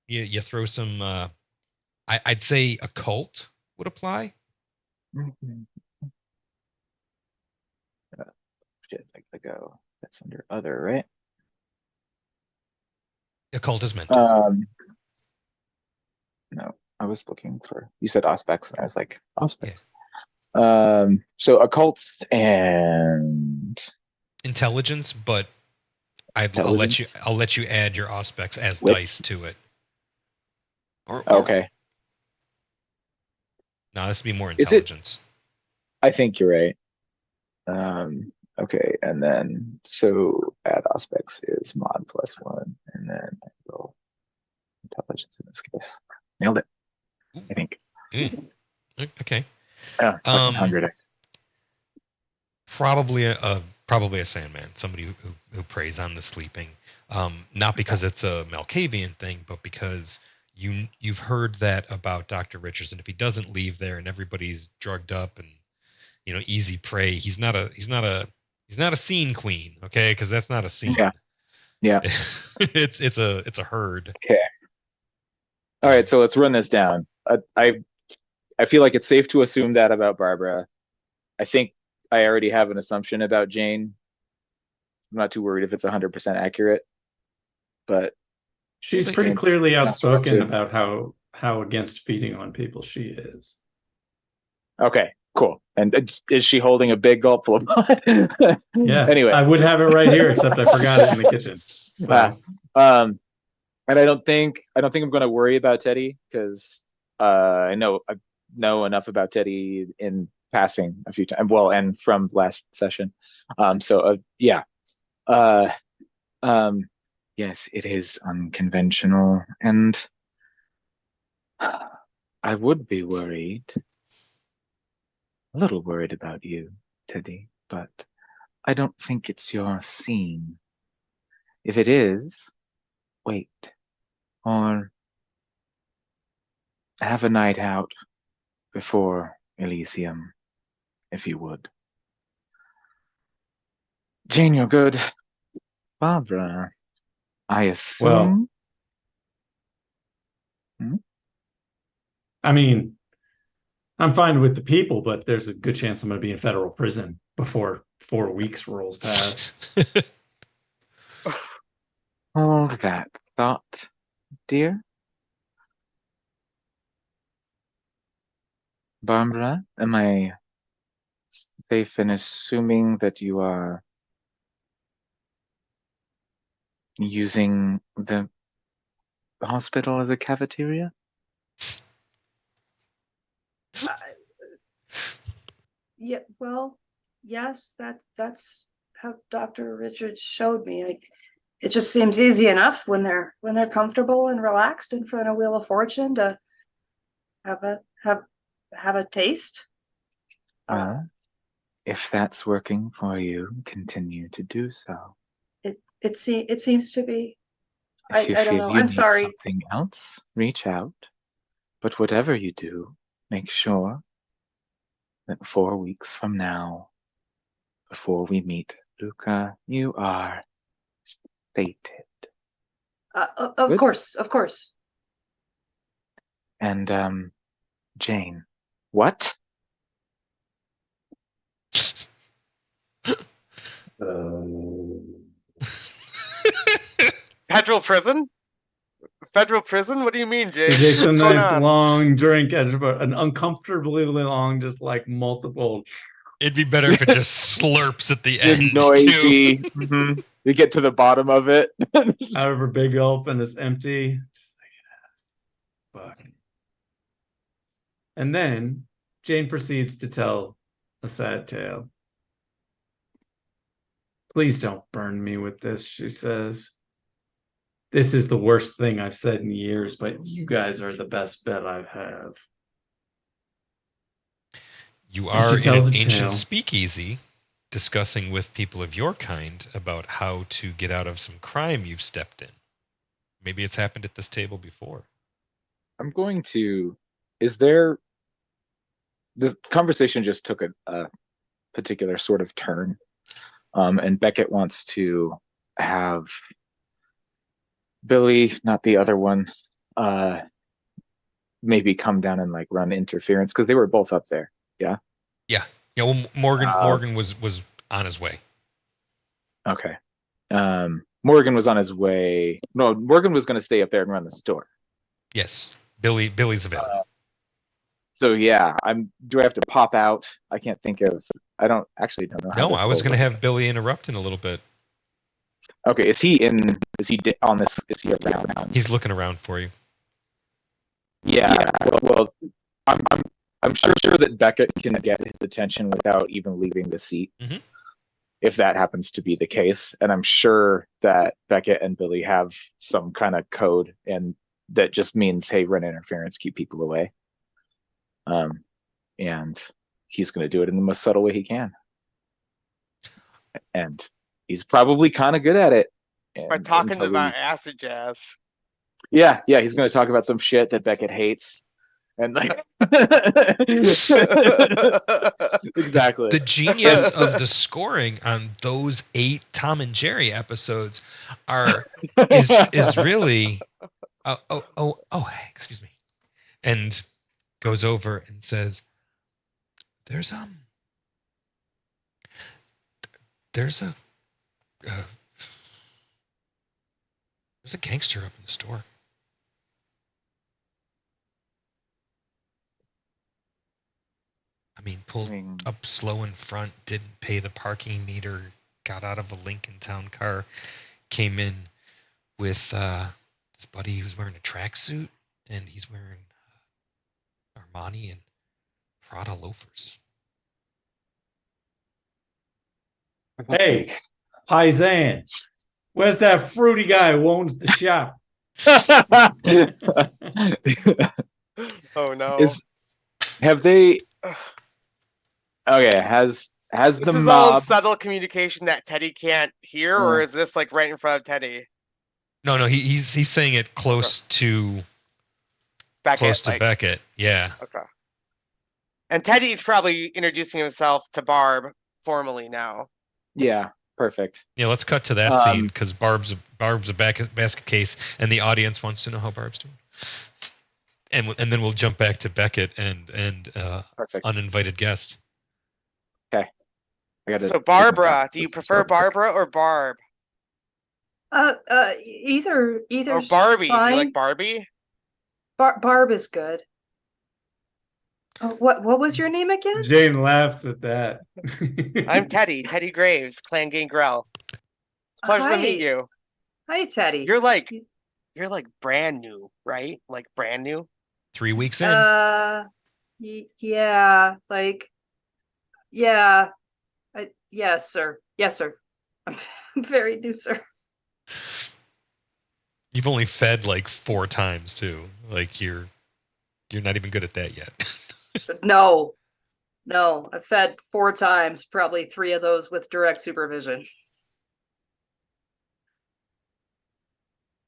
you throw some? I'd say occult would apply. Shit, I gotta go. That's under other, right? Occult is meant. No, I was looking for. You said Auspex, and I was like, Auspex. Yeah. So occult and Intelligence, but Intelligence. I'll let you add your auspex as Wits. dice to it. Or okay. No, this would be more Is it- intelligence. I think you're right. Okay, and then so add Auspex is mod +1, and then I roll intelligence in this case. Nailed it. I think. Okay. Yeah, Hunger Dice. Probably a Sandman, somebody who preys on the sleeping, not because it's a Malkavian thing, but because you've heard that about Dr. Richards, and if he doesn't leave there and everybody's drugged up and easy prey, he's not a scene queen, okay? Because that's not a scene. Yeah. it's a herd. Okay. All right, so let's run this down. I feel like it's safe to assume that about Barbara. I think I already have an assumption about Jane. I'm not too worried if it's 100% accurate, but She's Like, pretty it's clearly not outspoken to- about how against feeding on people she is. okay, cool. And is she holding a big gulp full of blood? Yeah. Anyway, I would have it right here, except I forgot it in the kitchen. So and I don't think I'm going to worry about Teddy because I know enough about Teddy in passing a few times. Well, and from last session. Yeah. Yes, it is unconventional, and I would be worried, a little worried about you, Teddy, but I don't think it's your scene. If it is, wait, or have a night out before Elysium, if you would. Jane, you're good. Barbara, I Well, assume. Hmm? I mean, I'm fine with the people, but there's a good chance I'm going to be in federal prison before 4 weeks rolls past. Hold that thought, dear. Barbara, am I safe in assuming that you are using the hospital as a cafeteria? Yeah, well, yes, that's how Dr. Richards showed me. Like, it just seems easy enough when they're comfortable and relaxed in front of Wheel of Fortune to have a have a taste. Well, if that's working for you, continue to do so. It seems to be. If you I don't feel know. you I'm need sorry. something else, reach out. But whatever you do, make sure that 4 weeks from now, before we meet Luca, you are sated. Of Good. course, of course. And Jane, what? Federal prison? Federal prison? What do you mean, He James? takes a What's going nice on? long drink, an uncomfortably long, just like multiple. It'd be better if it just slurps at the Good end, noisy. too. Mhm. We get to the bottom of it. Out of her big gulp and it's empty. Just like, fuck. And then Jane proceeds to tell a sad tale. Please don't burn me with this, she says. This is the worst thing I've said in years, but you guys are the best bet I have. You And are she in an tells a ancient tale. speakeasy discussing with people of your kind about how to get out of some crime you've stepped in. Maybe it's happened at this table before. I'm going to. Is there. The conversation just took a particular sort of turn. And Beckett wants to have Billy, not the other one, maybe come down and like run interference because they were both up there. Yeah. Yeah. Yeah, well, Morgan Uh, was on his way. Okay. Morgan was on his way. No, Morgan was going to stay up there and run the store. Yes. Billy's available. So yeah, do I have to pop out? I can't think of. I don't actually don't know how No, this I was whole going to have Billy interrupt in a little bit. Okay, is he in? Is he on this? Is he around? He's looking around for you. Yeah. Well, I'm sure that Beckett can get his attention without even leaving the seat. Mhm. If that happens to be the case, and I'm sure that Beckett and Billy have some kind of code, and that just means, hey, run interference, keep people away. And he's going to do it in the most subtle way he can, and he's probably kind of good at it. By talking about acid jazz. Yeah, he's going to talk about some shit that Beckett hates, and like exactly. The genius of the scoring on those 8 Tom and Jerry episodes is really excuse me, and goes over and says, there's a there's a gangster up in the store. I mean, pulled up slow in front, didn't pay the parking meter, got out of a Lincoln Town car, came in with his buddy who's wearing a tracksuit, and he's wearing Armani and Prada loafers. Hey, Paisan, Where's that fruity guy who owns the shop? Oh no. Have they? Okay, has This the is all in mob? subtle communication that Teddy can't hear, or is this like right in front of Teddy? No, he's saying it close to Beckett, Beckett. Yeah. Okay. And Teddy's probably introducing himself to Barb formally now. Yeah, perfect. Yeah, let's cut to that scene because Barb's a basket case, and the audience wants to know how Barb's doing. And then we'll jump back to Beckett and Perfect. uninvited guest. Okay. So Barbara, do you prefer Barbara or Barb? Either Or Barbie? fine. Do you like Barbie? Barb is good. Oh, what was your name again? Jane laughs at that. I'm Teddy Graves, Clan Gangrel. It's a pleasure to meet you. Hi, Teddy. You're like brand new, right? Like brand new. 3 weeks in. Yeah, like, yeah. Yes, sir. Yes, sir. I'm very new, sir. You've only fed like 4 times too. Like you're not even good at that yet. No, I fed 4 times, probably 3 of those with direct supervision.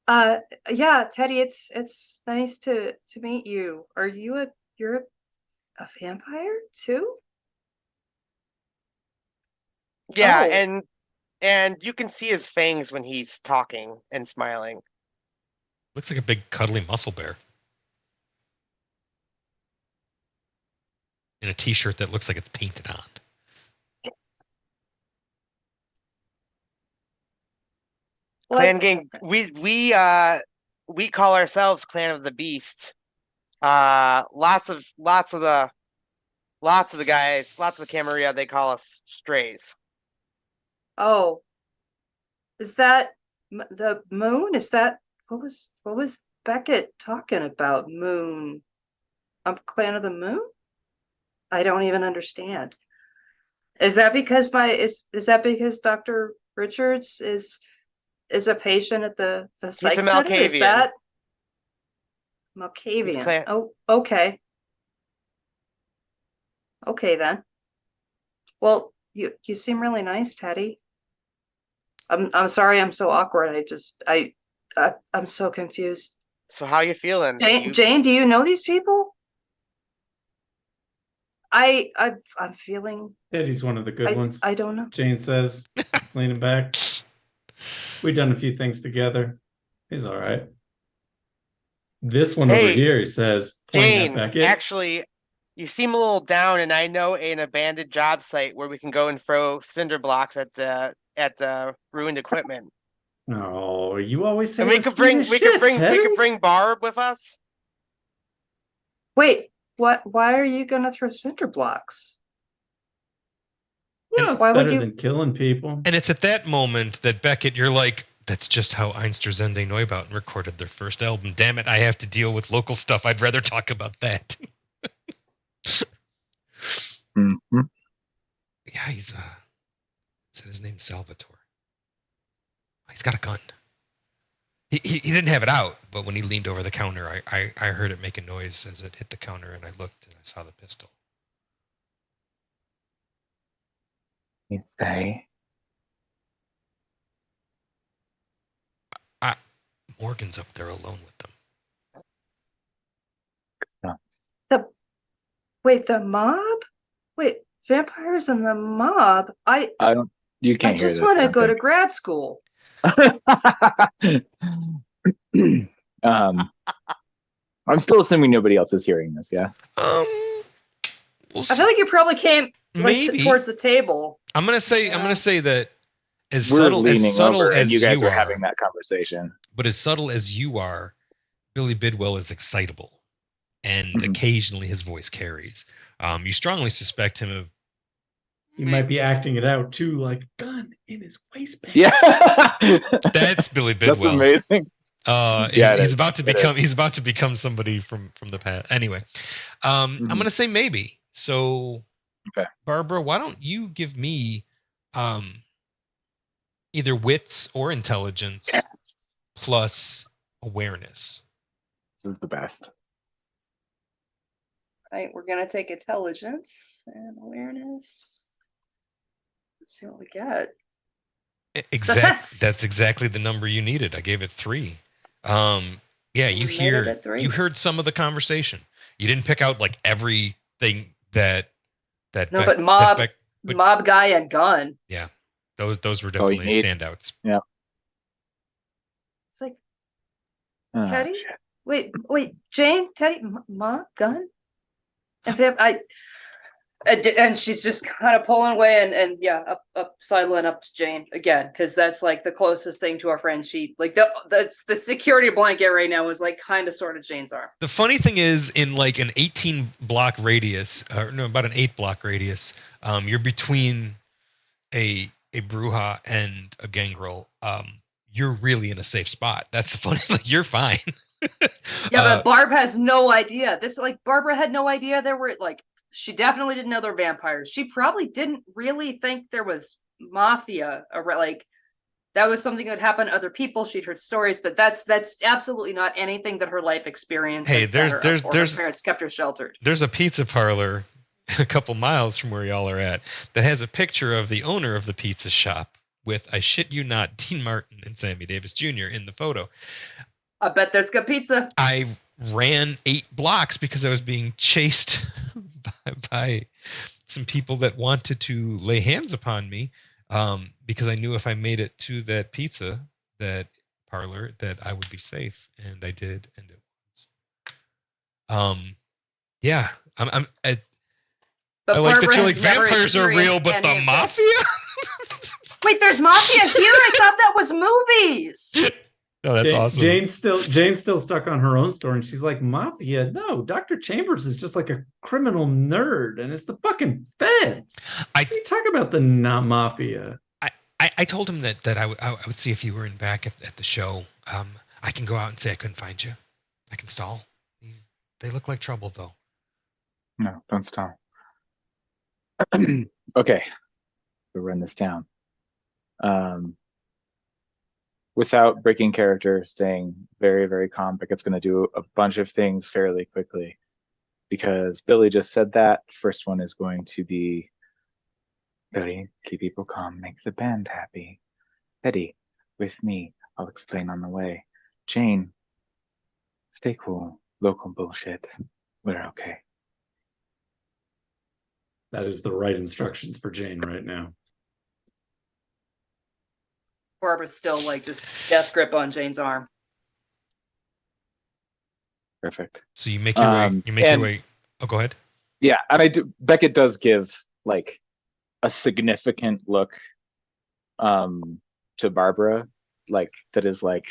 Yeah, Teddy, it's nice to meet you. You're a vampire too? Yeah, Oh. and you can see his fangs when he's talking and smiling. Looks like a big cuddly muscle bear. In a t-shirt that looks like it's painted on. Clan Gang, we call ourselves Clan of the Beast. Lots of the guys, lots of the Camarilla, they call us strays. Oh, is that the moon? Is that what was Beckett talking about? Moon? I'm Clan of the Moon? I don't even understand. Is that because Dr. Richards is a patient at the psych He's a center? Is Malkavian. that Malkavian? Oh, okay. Okay then. Well, you seem really nice, Teddy. I'm sorry I'm so awkward. I'm so confused. So how you feeling? Jane, do you know these people? I'm feeling. Teddy's one of the good ones. I don't know. Jane says, leaning back. We've done a few things together. He's all right. This one over here, he says, Jane, actually, you seem a little down, and I know an abandoned job site where we can go and throw cinder blocks at the ruined equipment. Oh, you always say. And we could bring Barb with us. Wait, what? Why are you gonna throw cinder blocks? Well, it's better than killing people. And it's at that moment that Beckett, you're like, that's just how Einstürzende Neubauten recorded their first album. Damn it, I have to deal with local stuff. I'd rather talk about that. Mm-hmm. Yeah, he's said his name Salvatore. He's got a gun. He didn't have it out, but when he leaned over the counter, I heard it make a noise as it hit the counter, and I looked and I saw the pistol. Hey. Morgan's up there alone with them. The mob? Wait, vampires and the mob? You can't I just want to go to grad school. I'm still assuming nobody else is hearing this, yeah? I feel like you probably came towards the table. I'm gonna say that as We're subtle as you guys you are having that conversation. But as subtle as you are, Billy Bidwell is excitable, and occasionally his voice carries. You strongly suspect him of. He might be acting it out too, like gun in his waistband. Yeah, that's Billy Bidwell. That's amazing. He's about to become somebody from the past. Anyway, I'm gonna say maybe. So, okay, Barbara, why don't you give me either wits or intelligence Yes. plus awareness. This is the best. Right, we're gonna take intelligence and awareness. Let's see what we get. Success! That's exactly the number you needed. I gave it 3. Yeah, We made it at 3. you heard some of the conversation. You didn't pick out like everything that No, but mob, but- mob guy and gun. those were Oh, you definitely need- standouts. It's like Oh, Teddy? shit. wait, Jane, Teddy, mob gun, and she's just kind of pulling away and yeah, up sidling up to Jane again, because that's like the closest thing to our friend. She like the security blanket right now is like kind of sort of Jane's arm. The funny thing is, in like an 18 block radius, or no, about an 8 block radius, you're between a Bruja and a Gangrel. You're really in a safe spot. That's funny. Like, you're fine. Yeah, but Barb has no idea. Barbara had no idea there were like, she definitely didn't know they're vampires. She probably didn't really think there was mafia around. Like, that was something that happened to other people. She'd heard stories, but that's absolutely not anything that her life experience. Hey, has set her up for. there's Her parents kept her sheltered. There's a pizza parlor a couple miles from where y'all are at that has a picture of the owner of the pizza shop with, I shit you not, Dean Martin and Sammy Davis Jr. in the photo. I bet there's good pizza. I ran 8 blocks because I was being chased by some people that wanted to lay hands upon me, because I knew if I made it to that pizza, that parlor, that I would be safe, and I did, and it was. Yeah, But I like that Barbara you're like, has never vampires are real, experienced but any the of this. mafia? Wait, there's mafia here? I thought that was movies. No, that's awesome. Jane's still stuck on her own story, and she's like, mafia? No, Dr. Chambers is just like a criminal nerd, and it's the fucking feds. What are you talking about the not mafia? I told him that I would see if you were in back at the show. I can go out and say I couldn't find you. I can stall. They look like trouble, though. No, don't stall. Okay, we'll run this down. Without breaking character, staying very, very calm, Beckett's going to do a bunch of things fairly quickly because Billy just said that. First one is going to be, Billy, keep people calm, make the band happy. Eddie, with me, I'll explain on the way. Jane, stay cool, local bullshit. We're okay. That is the right instructions for Jane right now. Barbara's still like just death grip on Jane's arm. Perfect. So you make your way. You make your way. Oh, go ahead. Yeah, and Beckett does give like a significant look to Barbara, like that is like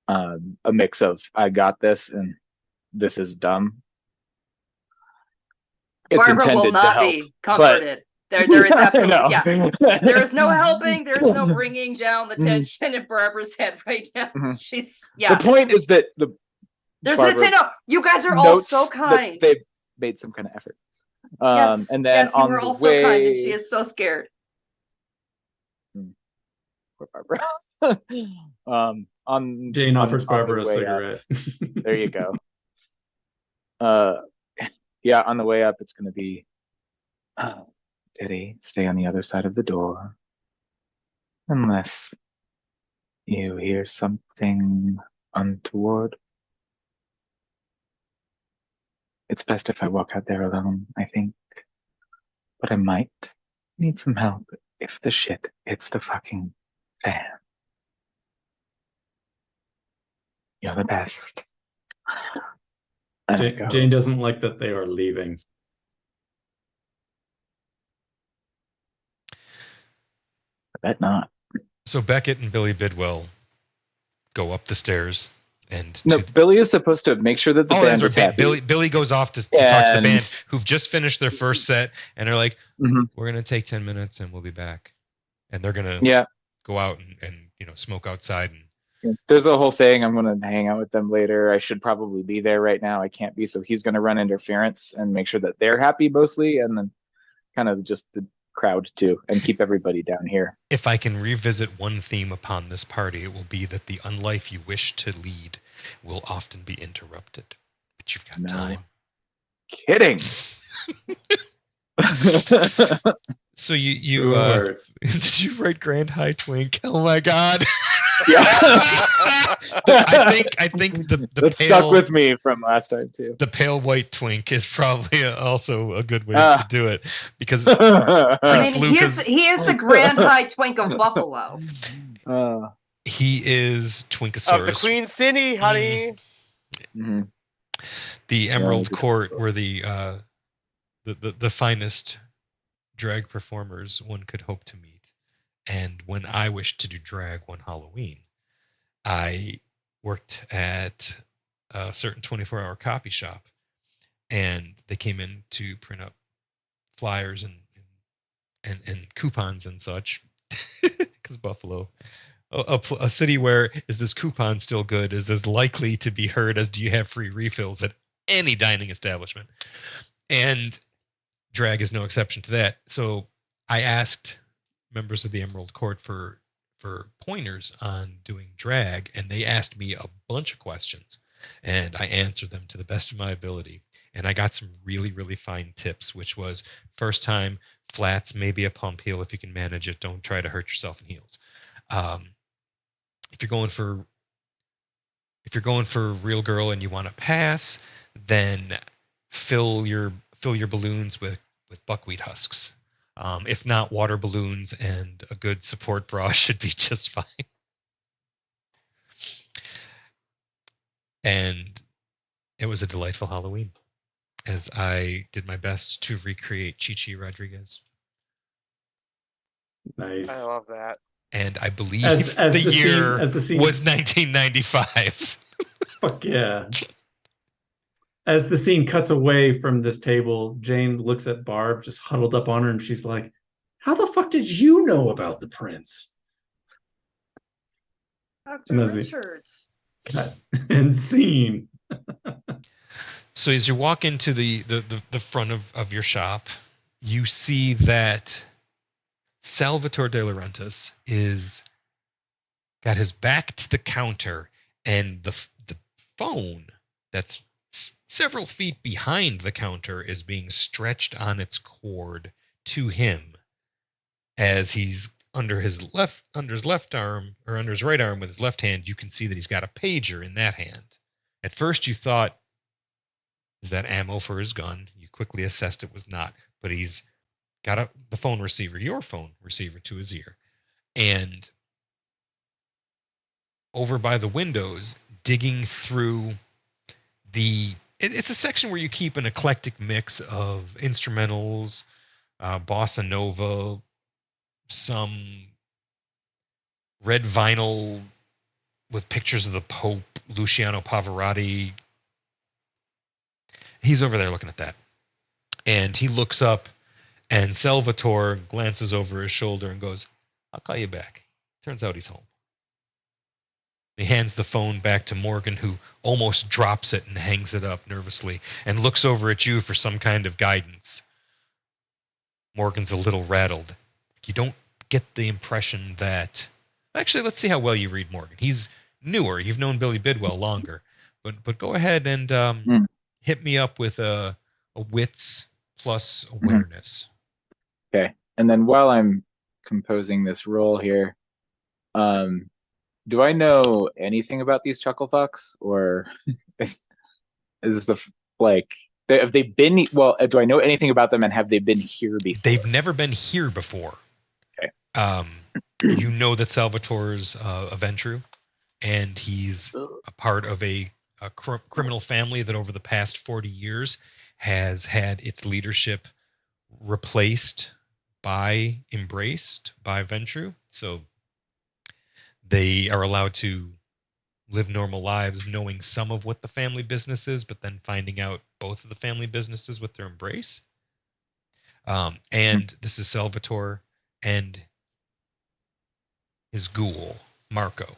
a mix of I got this and this is dumb. It's Barbara will intended to not help, be comforted. There is absolutely, yeah. There is no helping. There is no bringing down the tension in Barbara's head right now. Mhm. She's, yeah. The point is that There's Barbara no. You guys are all notes so that kind. they've made some kind of effort. Yes, And then yes, you on were the all way, so kind, and she is so scared. Poor Barbara. Jane offers on the Barbara a way up. cigarette. There you go. Yeah, on the way up, it's going to be, Diddy, stay on the other side of the door. Unless you hear something untoward. It's best if I walk out there alone, I think. But I might need some help if the shit hits the fucking fan. You're the best. And I go, Jane doesn't like that they are leaving. I bet not. So Beckett and Billy Bidwell go up the stairs and No, Billy is supposed to make sure that the band is happy. Billy goes off to talk to the And- band who've just finished their first set, and they're like, Mhm. "We're gonna take 10 minutes and we'll be back," and they're gonna Yeah, go out and smoke outside. And there's a whole thing. I'm going to hang out with them later. I should probably be there right now. I can't be. So he's going to run interference and make sure that they're happy mostly. And then kind of just the crowd too and keep everybody down here. If I can revisit one theme upon this party, it will be that the unlife you wish to lead will often be interrupted. But you've got No. time. Kidding. So you True words. did you write Grand High Twink? Oh my god. Yeah. I think the That pale, stuck with me from last time too. the pale white twink is probably also a good way to do it, because I Prince mean, Lucas, he is the Grand High Twink of Buffalo. he is Twinkosaurus. Of the Queen City, honey. Mhm. The Emerald he's a Court, Twinkosaurus. where the finest drag performers one could hope to meet. And when I wished to do drag one Halloween, I worked at a certain 24-hour copy shop, and they came in to print up flyers and coupons and such, because Buffalo, a city where is this coupon still good, is as likely to be heard as do you have free refills at any dining establishment. And drag is no exception to that. So I asked members of the Emerald Court for pointers on doing drag, and they asked me a bunch of questions, and I answered them to the best of my ability. And I got some really, really fine tips, which was first time flats, maybe a pump heel if you can manage it. Don't try to hurt yourself in heels. If you're going for real girl and you want to pass, then fill your balloons with buckwheat husks. If not, water balloons and a good support bra should be just fine. And it was a delightful Halloween, as I did my best to recreate Chichi Rodriguez. Nice. I love that. And I believe As the the scene- year as the scene- was 1995. Fuck yeah. As the scene cuts away from this table, Jane looks at Barb just huddled up on her, and she's like, "How the fuck did you know about the prince?" Dr. And that's the- Richards. Cut and scene. So as you walk into the front of your shop, you see that Salvatore De Laurentiis is got his back to the counter, and the phone that's several feet behind the counter is being stretched on its cord to him, as he's under his left arm, or under his right arm with his left hand. You can see that he's got a pager in that hand. At first you thought, is that ammo for his gun? You quickly assessed it was not, but he's got the phone receiver, your phone receiver, to his ear. And over by the windows, digging through it's a section where you keep an eclectic mix of instrumentals, bossa nova, some red vinyl with pictures of the Pope, Luciano Pavarotti. He's over there looking at that. And he looks up, and Salvatore glances over his shoulder and goes, "I'll call you back." Turns out he's home. He hands the phone back to Morgan, who almost drops it and hangs it up nervously and looks over at you for some kind of guidance. Morgan's a little rattled. You don't get the impression that... Actually, let's see how well you read Morgan. He's newer. You've known Billy Bidwell longer. But go ahead and hit me up with a wits plus awareness. Okay. And then while I'm composing this roll here, do I know anything about these chuckle fucks, or is this have they been, well, do I know anything about them, and have they been here before? They've never been here before. Okay. You know that Salvatore's a Ventru, and he's a part of a criminal family that over the past 40 years has had its leadership embraced by Ventru. So they are allowed to live normal lives, knowing some of what the family business is, but then finding out both of the family businesses with their embrace. And this is Salvatore and his ghoul, Marco.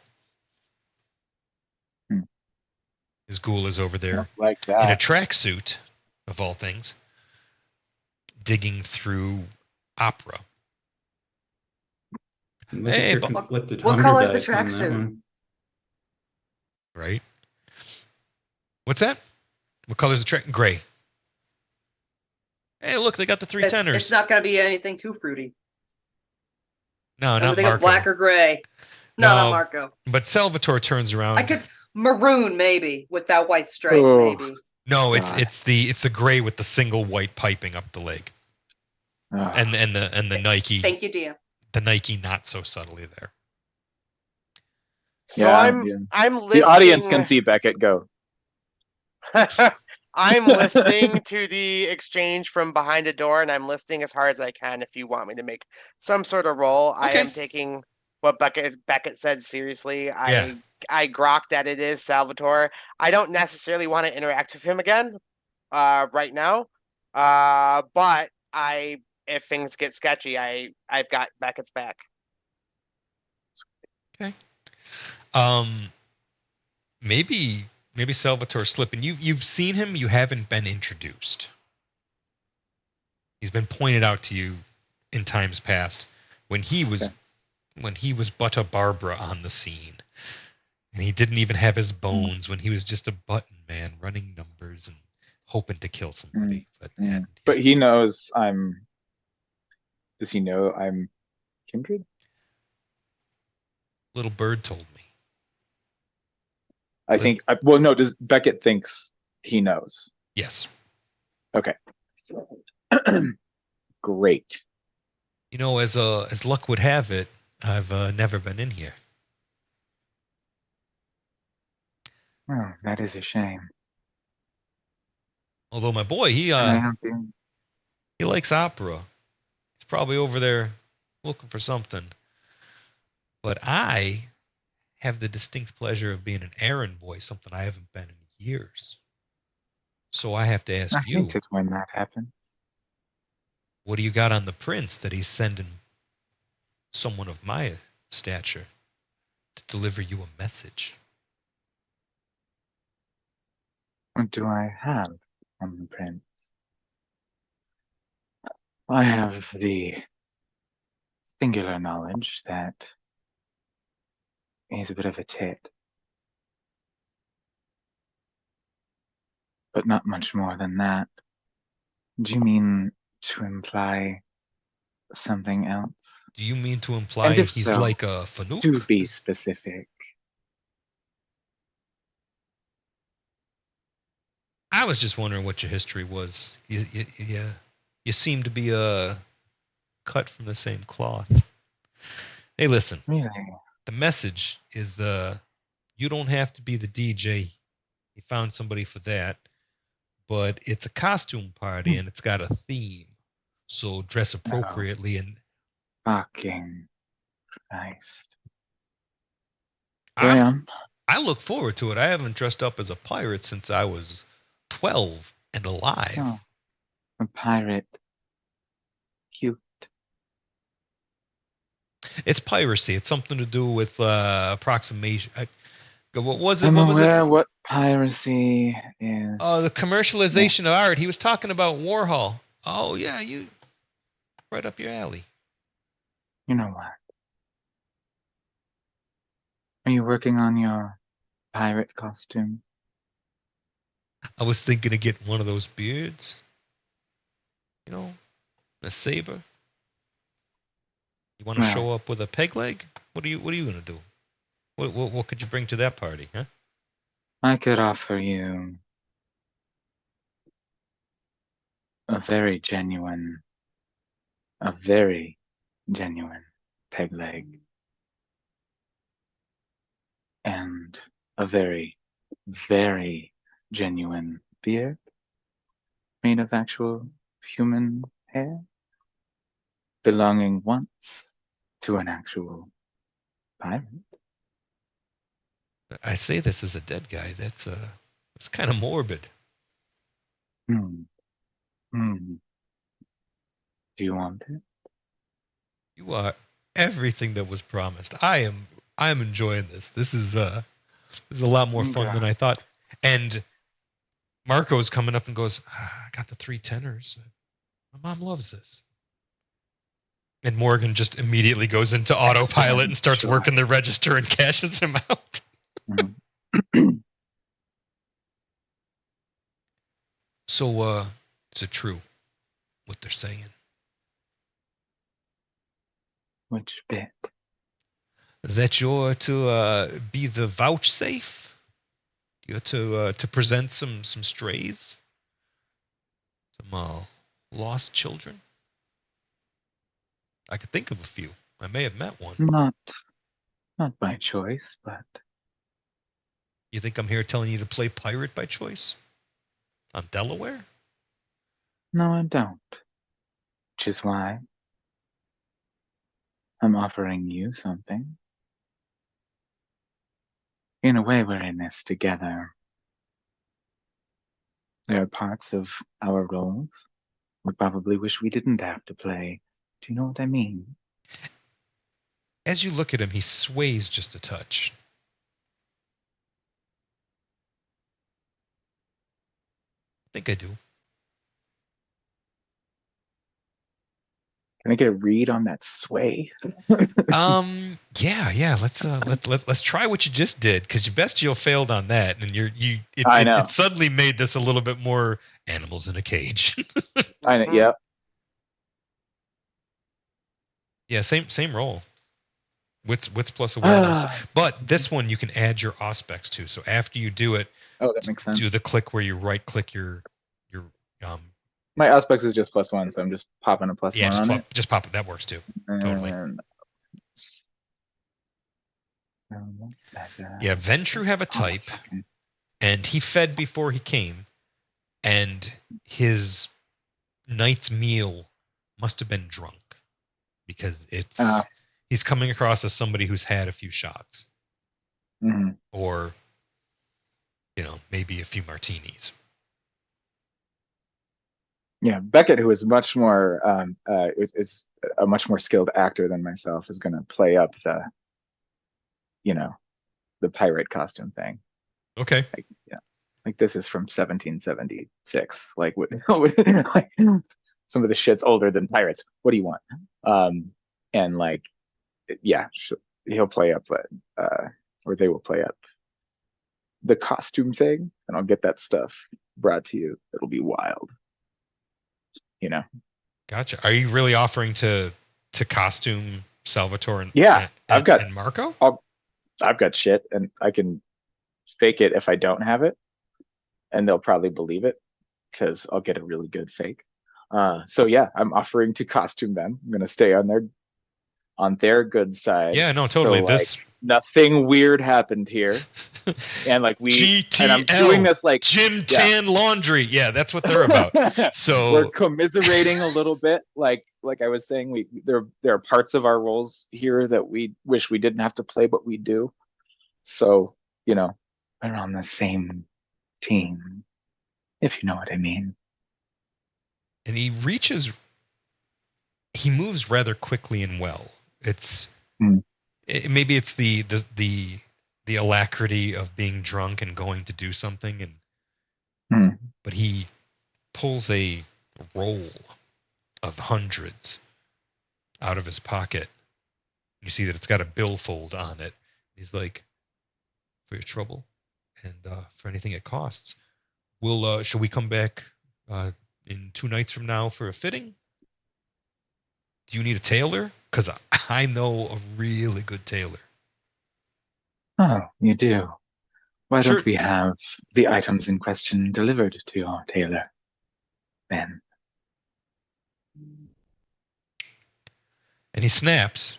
His ghoul is over there Like in a that. tracksuit, of all things, digging through Opera. Look Hey, at your but- conflicted What hunger color's the dice on that tracksuit? one. Right? What's that? What color's the track? Gray. Hey, look, they got the three It's tenors. not going to be anything too fruity. No, not Everything Marco. is black or gray. No, No. not Marco. But Salvatore turns around. I could maroon maybe with that white stripe Oh. maybe. No, God. it's the gray with the single white piping up the leg, Ugh. and the Nike, Thank you, Dia. the Nike not so subtly there. So Yeah, I'm yeah. I'm The listening. audience can see Beckett go. I'm listening to the exchange from behind a door, and I'm listening as hard as I can. If you want me to make some sort of roll, I Okay. am taking what Beckett said seriously. Yeah. I grok that it is Salvatore. I don't necessarily want to interact with him again, right now. But if things get sketchy, I've got Beckett's back. Maybe Salvatore's slipping. You've seen him. You haven't been introduced. He's been pointed out to you in times past when he was but a Barbara on the scene, and he didn't even have his bones when he was just a button man running numbers and hoping to kill somebody. But he knows I'm. Does he know I'm Kindred? Little bird told me. I think. Well, no. Does Beckett thinks he knows? Yes. Okay. Great. You know, as luck would have it, I've never been in here. Oh, that is a shame. Although my boy, he likes opera. He's probably over there looking for something. But I have the distinct pleasure of being an errand boy, something I haven't been in years. So I have to ask I you, hate it when that happens. what do you got on the prince that he's sending someone of my stature to deliver you a message? What do I have on the prince? I have the singular knowledge that he's a bit of a tit. But not much more than that. Do you mean to imply something else? Do you mean to imply And if he's so, like a Fanuc? To be specific. I was just wondering what your history was. You seem to be cut from the same cloth. Hey, listen. Really? The message is you don't have to be the DJ. He found somebody for that. But it's a costume party and it's got a theme. So dress appropriately and Fucking Christ. Carry on. I look forward to it. I haven't dressed up as a pirate since I was 12 and alive. Oh, a pirate. Cute. It's piracy. It's something to do with approximation. What was it? I'm What was aware it? what piracy is. Oh, the commercialization of art. He was talking about Warhol. Oh yeah, you right up your alley. You know what? Are you working on your pirate costume? I was thinking of getting one of those beards. You know, a saber. You want to Well. show up with a peg leg? What are you gonna do? What could you bring to that party, huh? I could offer you a very genuine peg leg and a very, very genuine beard made of actual human hair belonging once to an actual pirate. I say this as a dead guy. That's kind of morbid. Hmm. Do you want it? You are everything that was promised. I'm enjoying this. This is a lot more fun than I thought. And Marco's coming up and goes, I got the three tenors. My mom loves this. And Morgan just immediately goes into autopilot and starts Excellent working the choice. register and cashes him out. Mhm. So, is it true what they're saying? Which bit? That you're to be the vouchsafe? You're to present some strays? Some lost children? I could think of a few. I may have met one. Not by choice, but You think I'm here telling you to play pirate by choice? On Delaware? no, I don't. Which is why I'm offering you something. In a way, we're in this together. There are parts of our roles we probably wish we didn't have to play. Do you know what I mean? As you look at him, he sways just a touch. I think I do. Can I get a read on that sway? Yeah. Let's try what you just did, because you Bestial failed on that, and I know. it suddenly made this a little bit more animals in a cage. I know. Mhm. Yep. Yeah, same roll. Wits plus awareness, Ah. but this one you can add your aspects to. So after you do it, Oh, that makes sense. do the click where you right click your um My aspects is just +1, so I'm just popping a +1 yeah on just pop it. That works too. it. Totally. And Yeah, Ventru have a type, and he fed before he came, and his night's meal must have been drunk, because he's coming across as somebody who's had a few shots, Mhm. or maybe a few martinis. Yeah, Beckett, who is much more is a much more skilled actor than myself, is going to play up the pirate costume thing. Okay. Like this is from 1776. Like like some of the shit's older than pirates. What do you want? And like, yeah, he'll play up or they will play up the costume thing, and I'll get that stuff brought to you. It'll be wild. Gotcha. Are you really offering to costume Salvatore and Yeah, and Marco? I've got shit, and I can fake it if I don't have it, and they'll probably believe it because I'll get a really good fake. So yeah, I'm offering to costume them. I'm gonna stay on their good side. Yeah, no, totally. So, like, nothing weird happened here, and like and I'm doing this like Jim Tan Laundry. Yeah, that's what they're about. So we're commiserating a little bit, like I was saying, there are parts of our roles here that we wish we didn't have to play, but we do. So we're on the same team, if you know what I mean. And he moves rather quickly and well. Maybe it's the alacrity of being drunk and going to do something, but he pulls a roll of hundreds out of his pocket. You see that it's got a billfold on it. He's like, for your trouble and for anything it costs, shall we come back in 2 nights from now for a fitting? Do you need a tailor? Because I know a really good tailor. Oh, you do? Why Sure. don't we have the items in question delivered to your tailor, then? And he snaps,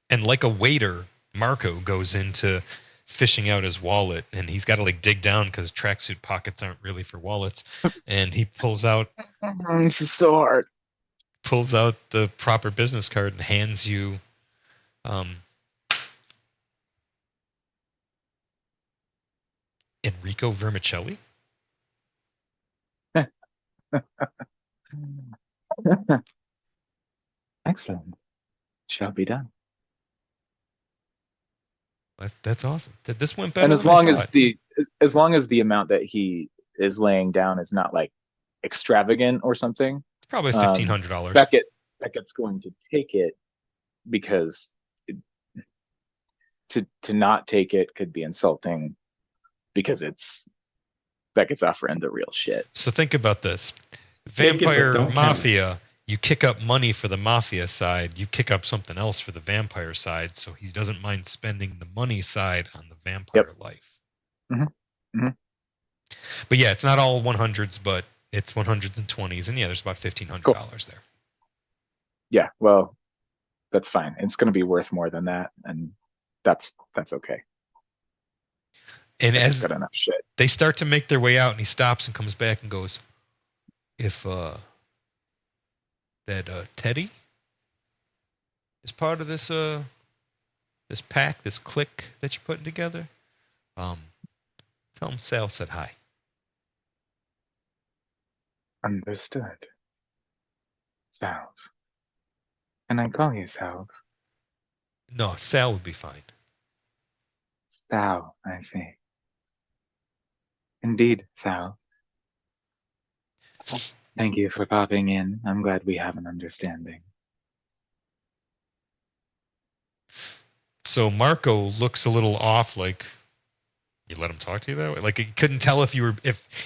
and like a waiter, Marco goes into fishing out his wallet, and he's got to like dig down because tracksuit pockets aren't really for wallets. And he pulls out This is so hard. Pulls out the proper business card and hands you Enrico Vermicelli. Excellent. Shall be done. That's awesome. This went better. And as than I long as thought. the amount that he is laying down is not like extravagant or something, It's probably $1,500. Beckett Beckett's going to take it because to not take it could be insulting because it's Beckett's offering the real shit. So think about this. Take it, but Vampire don't count it. Mafia, you kick up money for the Mafia side, you kick up something else for the vampire side, so he doesn't mind spending the money side on the vampire life. Mhm. Mhm. But yeah, it's not all 100s, but it's 100s and 20s, and yeah, there's about $1,500 there. Yeah, well, that's fine. It's going to be worth more than that, and that's okay. And Beckett's as got enough shit. they start to make their way out, and he stops and comes back and goes, if that Teddy is part of this this pack, this clique that you're putting together, tell him Sal said hi. Understood. Salve. Can I call you Salve? No, Sal would be fine. Sal, I see. Indeed, Sal. Thank you for popping in. I'm glad we have an understanding. So Marco looks a little off, like you let him talk to you that way. Like he couldn't tell if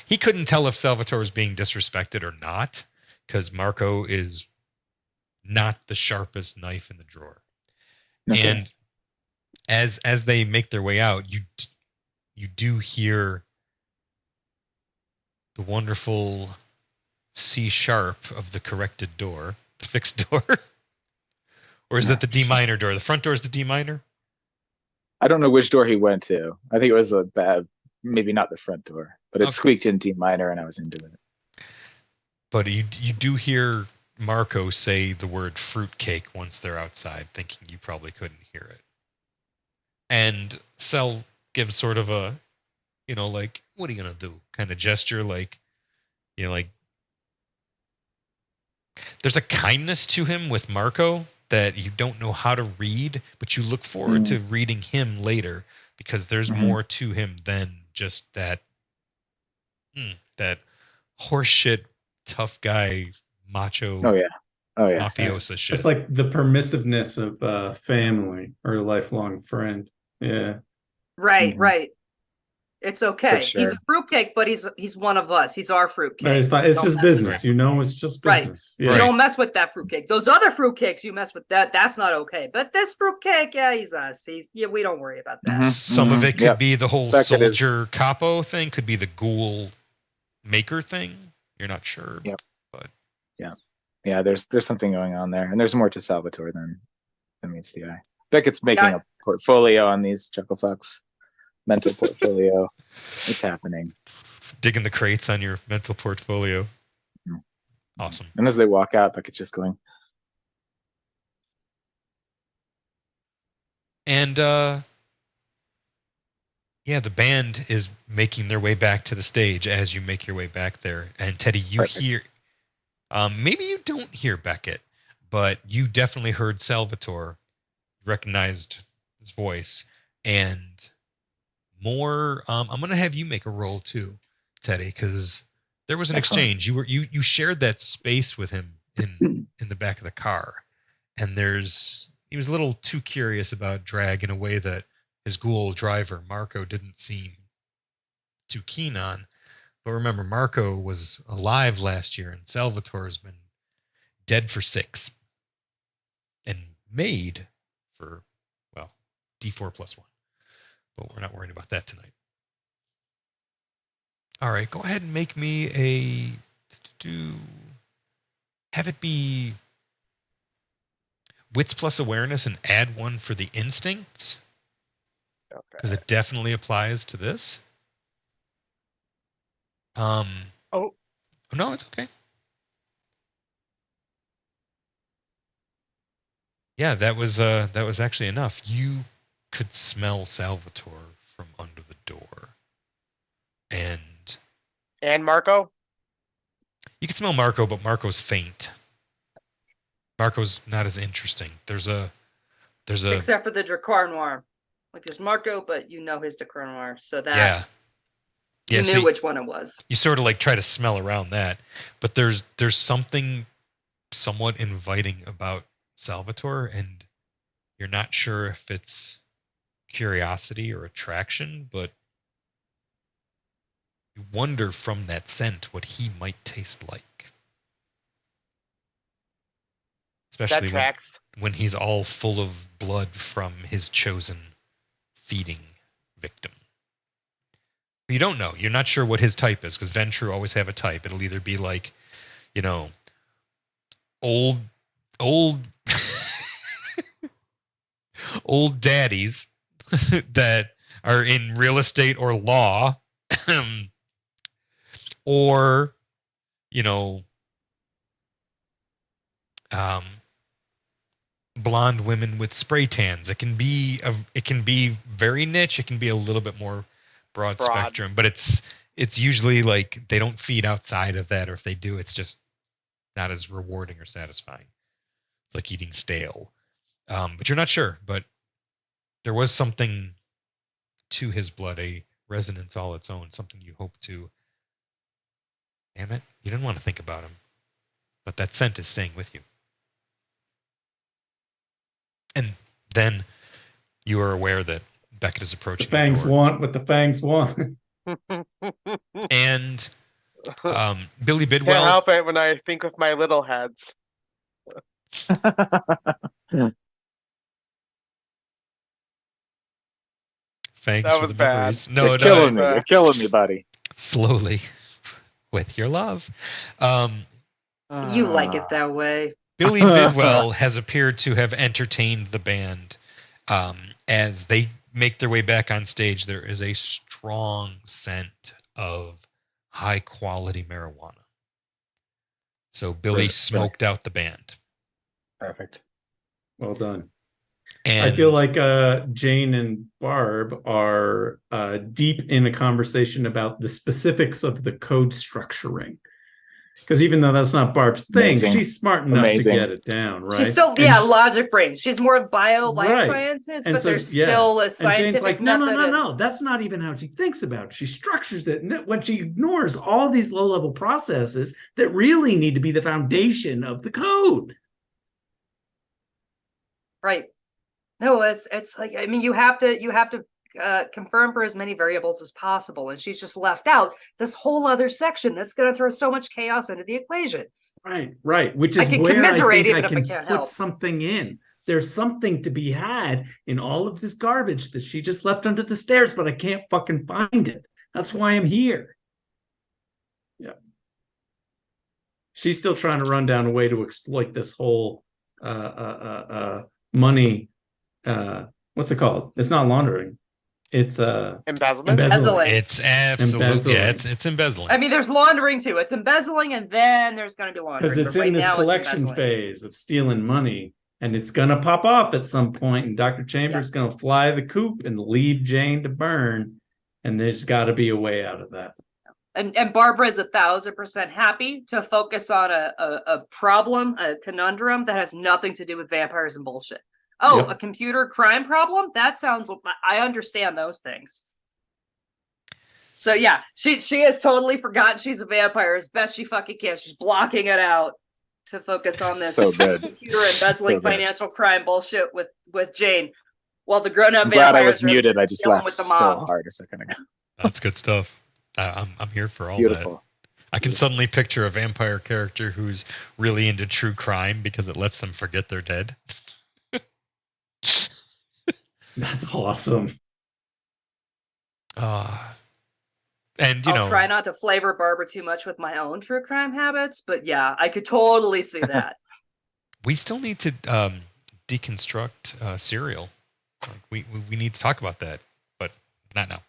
he couldn't tell if Salvatore was being disrespected or not, because Marco is not the sharpest knife in the drawer. Okay. And as they make their way out, you do hear the wonderful C sharp of the corrected door, the fixed door. Or is that the D minor door? The front door is the D minor? I don't know which door he went to. I think it was a bad, maybe not the front door, but it Okay. squeaked in D minor and I was into it. But you do hear Marco say the word fruitcake once they're outside, thinking you probably couldn't hear it. And Sel gives sort of a, like, what are you going to do? Kind of gesture, like, like, there's a kindness to him with Marco that you don't know how to read, but you look forward to reading him later because there's more to him than just that horseshit tough guy macho Oh yeah. mafiosa shit. It's like the permissiveness of family or a lifelong friend. Yeah. Right, Mhm. right. It's okay. For He's sure. a fruitcake, but he's one of us. He's our fruitcake. But it's fine. It's Don't just mess with business, him. it's just Right. business. You Yeah. don't mess with that fruitcake. Those other fruitcakes, you mess with that. That's not okay. But this fruitcake, yeah, he's us. We don't worry about that. Some of it could Yep. be the whole Beckett is- soldier capo thing, could be the ghoul maker thing. You're not sure. Yep. But Yeah, there's something going on there, and there's more to Salvatore than meets the eye. Beckett's making Yeah. a portfolio on these Chucklefucks. Mental portfolio. It's happening. digging the crates on your mental portfolio. Mhm. Awesome. And as they walk out, Beckett's just going, And yeah, the band is making their way back to the stage as you make your way back there. And Teddy, you Perfect. hear maybe you don't hear Beckett, but you definitely heard Salvatore, recognized his voice, and more I'm gonna have you make a roll too, Teddy, because there was an Excellent. exchange. You shared that space with him in the back of the car, and he was a little too curious about drag in a way that his ghoul driver Marco didn't seem too keen on. But remember, Marco was alive last year, and Salvatore's been dead for 6 and made for, well, D4 plus 1. But we're not worried about that tonight. All right, go ahead and make me have it be wits plus awareness and add 1 for the instincts, Okay. because it definitely applies to this. Oh. No, it's okay. Yeah, that was actually enough. You could smell Salvatore from under the door, and And Marco? you can smell Marco, but Marco's faint. Marco's not as interesting. There's a Except for the Dracar Noir. Like there's Marco, but you know his Dracar Noir. So that yeah. you So knew which one it was. you sort of like try to smell around that, but there's something somewhat inviting about Salvatore, and you're not sure if it's curiosity or attraction, but you wonder from that scent what he might taste like. That Especially tracks. when he's all full of blood from his chosen feeding victim. You don't know. You're not sure what his type is, because Ventrue always have a type. It'll either be like, you know, old old daddies that are in real estate or law, or, you know, blonde women with spray tans. It can be very niche. It can be a little bit more broad spectrum, but it's usually like they don't feed outside of that, or if they do, it's just not as rewarding or satisfying. It's like eating stale. But you're not sure. But there was something to his blood, a resonance all its own, something you hope to. Damn it, you didn't want to think about him, but that scent is staying with you. And then you are aware that Beckett is The approaching fangs the door. want what the fangs want. And Billy Can't Bidwell. help it when I think with my little heads. Thanks That for was the bad. memories. No, You're killing no, me. You're killing me, buddy. slowly with your love. You like it that way. Billy Bidwell has appeared to have entertained the band. As they make their way back on stage, there is a strong scent of high quality marijuana. So Billy Right. smoked out the band. Perfect. Well done. And I feel like Jane and Barb are deep in a conversation about the specifics of the code structuring. Because even though that's not Barb's thing, Amazing. she's smart enough Amazing. to get it down, right? She's still, And yeah, she- logic brain. She's more of bio life Right. sciences, And but so, there's yeah. still a And scientific Jane's like, no, method. no. That's not even how she thinks about it. She structures it. And when she ignores all these low-level processes that really need to be the foundation of the code. Right. No, it's like, I mean, you have to confirm for as many variables as possible, and she's just left out this whole other section that's going to throw so much chaos into the equation. Right. Which is I can where commiserate I think even I if I can can't put help. something in. There's something to be had in all of this garbage that she just left under the stairs, but I can't fucking find it. That's why I'm here. Yeah. She's still trying to run down a way to exploit this whole money. What's it called? It's not laundering. It's Embezzlement? Embezzling. it's absolutely Embezzling. it's embezzling. I mean, there's laundering too. It's embezzling, and then there's going to be laundering. because it's but right in this now it's collection embezzling. phase of stealing money, and it's gonna pop off at some point, and Dr. Chambers is gonna fly the coop and leave Jane to burn, and there's got to be a way out of that. And Barbara is 1,000% happy to focus on a problem, a conundrum that has nothing to do with vampires and bullshit. Oh, Yep. a computer crime problem? That sounds, I understand those things. So yeah, she has totally forgotten she's a vampire as best she fucking can. She's blocking it out to focus on this So good. computer embezzling So good. financial crime bullshit with Jane. While the grown-up I'm glad I was vampires are muted. I just dealing laughed with the so mob. hard a second ago. That's good stuff. I'm here for all Beautiful. that. I can suddenly picture a vampire character who's really into true crime because it lets them forget they're dead. That's awesome. And you I'll know, try not to flavor Barbara too much with my own true crime habits, but yeah, I could totally see that. we still need to deconstruct Serial. Like we need to talk about that, but not now.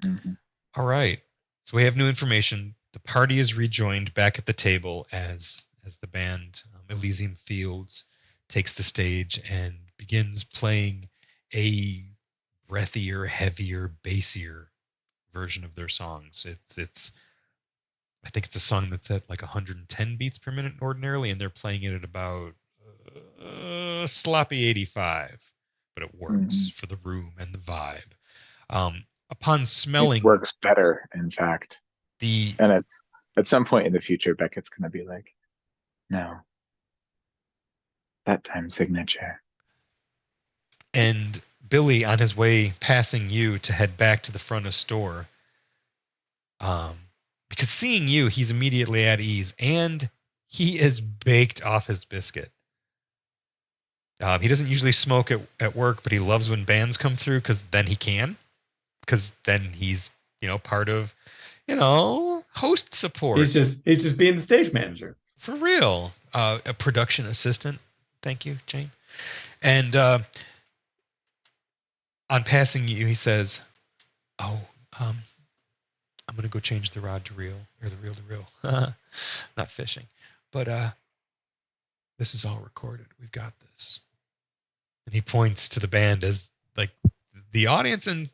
Mhm. All right. So we have new information. The party is rejoined back at the table as the band Elysium Fields takes the stage and begins playing a breathier, heavier, bassier version of their songs. It's I think it's a song that's at like 110 beats per minute ordinarily, and they're playing it at about sloppy 85, but it works for the room and the vibe. Upon smelling It works better, in fact. the And it's at some point in the future, Beckett's going to be like, No. That time signature. And Billy, on his way passing you to head back to the front of store, because seeing you, he's immediately at ease, and he is baked off his biscuit. He doesn't usually smoke at work, but he loves when bands come through because then he can. Because then he's, part of, host support. He's just being the stage manager. For real. A production assistant. Thank you, Jane. And on passing you, he says, "Oh, I'm gonna go change the rod to reel, or the reel to reel. Not fishing, but this is all recorded. We've got this." And he points to the band as like the audience, and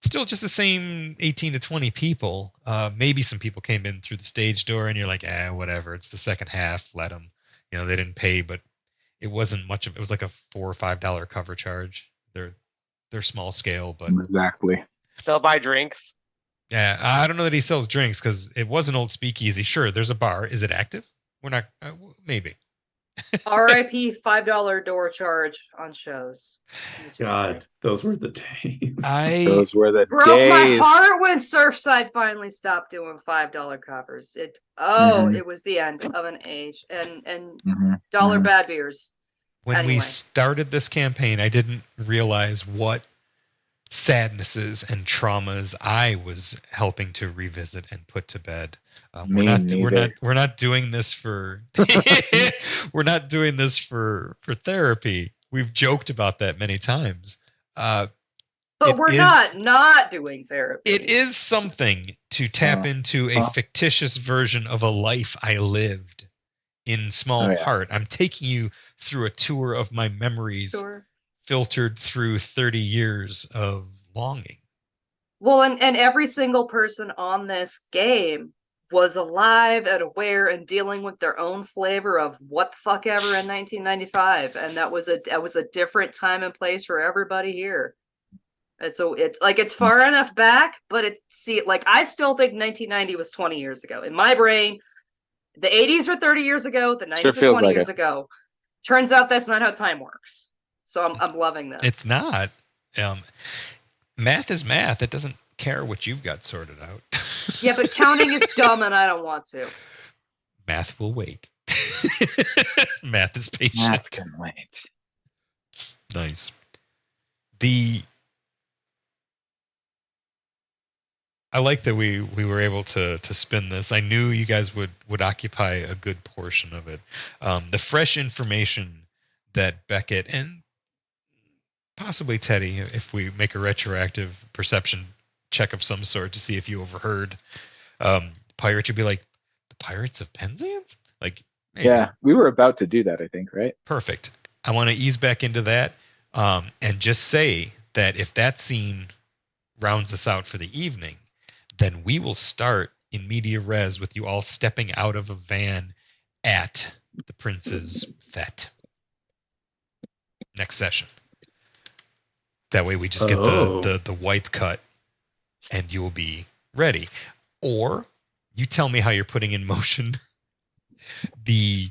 still just the same 18 to 20 people. Maybe some people came in through the stage door, and you're like, whatever. It's the second half. Let them. They didn't pay, but it wasn't much of. It was like a $4 or $5 cover charge. They're small scale, but Exactly. They'll buy drinks. yeah, I don't know that he sells drinks because it was an old speakeasy. Sure, there's a bar. Is it active? We're not. Maybe. RIP $5 door charge on shows. Let me just God, say. those were the days. Those were the Broke my days. heart when Surfside finally stopped doing $5 covers. It was the end of an age. And Mhm, dollar mhm. bad beers. When we Anyway. started this campaign, I didn't realize what sadnesses and traumas I was helping to revisit and put to bed. Me neither. We're not doing this for we're not doing this for therapy. We've joked about that many times. But It we're is- not doing therapy. It is something to tap into a fictitious version of a life I lived in small Oh, yeah. part. I'm taking you through a tour of my memories Sure. filtered through 30 years of longing. Well, and every single person on this game was alive and aware and dealing with their own flavor of what the fuck ever in 1995, and that was a different time and place for everybody here. And so it's far enough back, but I still think 1990 was 20 years ago in my brain. The 80s were 30 years ago. The 90s Sure were feels 20 like years it. ago. Turns out that's not how time works. So I'm loving this. It's not. Math is math. It doesn't care what you've got sorted out. Yeah, but counting is dumb, and I don't want to. Math will wait. Math is patient. Math can wait. Nice. I like that we were able to spin this. I knew you guys would occupy a good portion of it. The fresh information that Beckett and possibly Teddy, if we make a retroactive perception check of some sort to see if you overheard, Pirates, you'd be like, the Pirates of Penzance? Like, maybe. Yeah, we were about to do that, I think, right? Perfect. I want to ease back into that and just say that if that scene rounds us out for the evening, then we will start in media res with you all stepping out of a van at the prince's fete. Next session. That way we just get the wipe cut and you'll be ready. Or you tell me how you're putting in motion the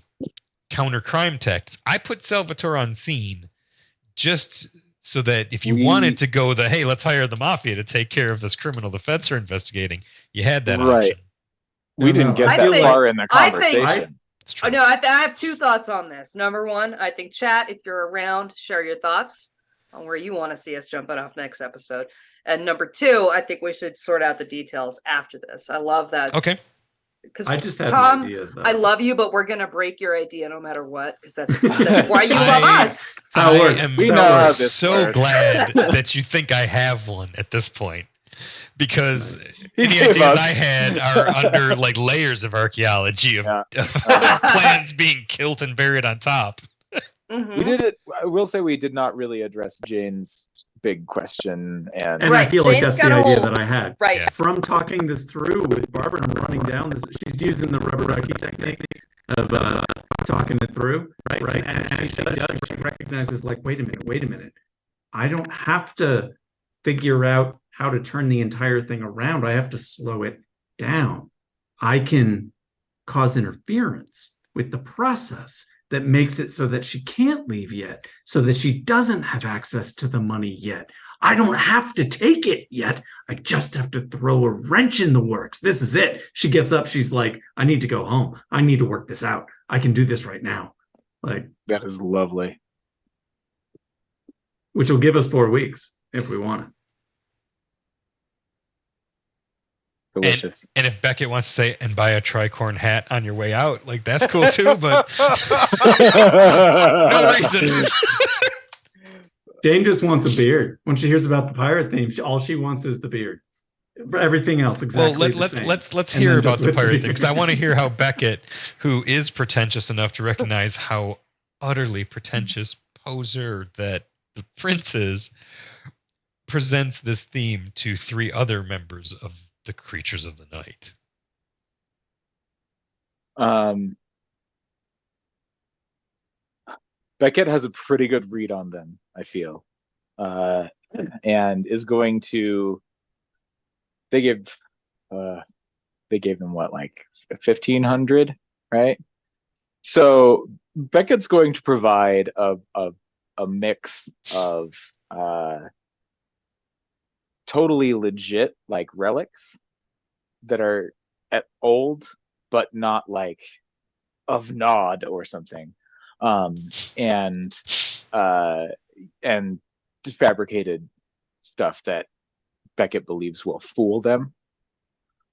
counter crime text. I put Salvatore on scene just so that if you wanted to go hey, let's hire the mafia to take care of this criminal the feds are investigating, you had that Right. option. We didn't get that far in the I think- conversation. It's true. No, I have two thoughts on this. Number one, I think chat, if you're around, share your thoughts on where you want to see us jumping off next episode. And number two, I think we should sort out the details after this. I love that. Okay. Because I just had Tom, an idea. Though. I love you, but we're gonna break your idea no matter what, because that's why you love us. That's how it I works. am We That's know how it how works. this so works. glad that you think I have one at this point. Because Nice. He any gave ideas up. I had are under like layers of archaeology of, Yeah. of plans being killed and buried on top. Mhm. We did it. I will say we did not really address Jane's big question, and And Right, I feel like Jane's that's the got a idea whole- that I had. Right. Yeah. From talking this through with Barbara and running down this, she's using the rubber ducky technique of talking it through, right? And she does. She recognizes, like, wait a minute. I don't have to figure out how to turn the entire thing around. I have to slow it down. I can cause interference. with the process that makes it so that she can't leave yet, so that she doesn't have access to the money yet. I don't have to take it yet. I just have to throw a wrench in the works. This is it. She gets up. She's like, I need to go home. I need to work this out. I can do this right now. Like, That is lovely. which will give us 4 weeks if we want it. Delicious. And if Beckett wants to say, and buy a tricorn hat on your way out, like that's cool too, but no reason. Jane just wants a beard. When she hears about the pirate theme, all she wants is the beard. Everything else exactly Well, the same. let's And hear then about just the with the pirate thing beard. because I want to hear how Beckett, who is pretentious enough to recognize how utterly pretentious poser that the prince is, presents this theme to 3 other members of the Creatures of the Night. Beckett has a pretty good read on them, I feel, and is going to. They gave them what, like 1,500, right? So Beckett's going to provide a mix of totally legit like relics that are old but not like of Nod or something, and fabricated stuff that Beckett believes will fool them,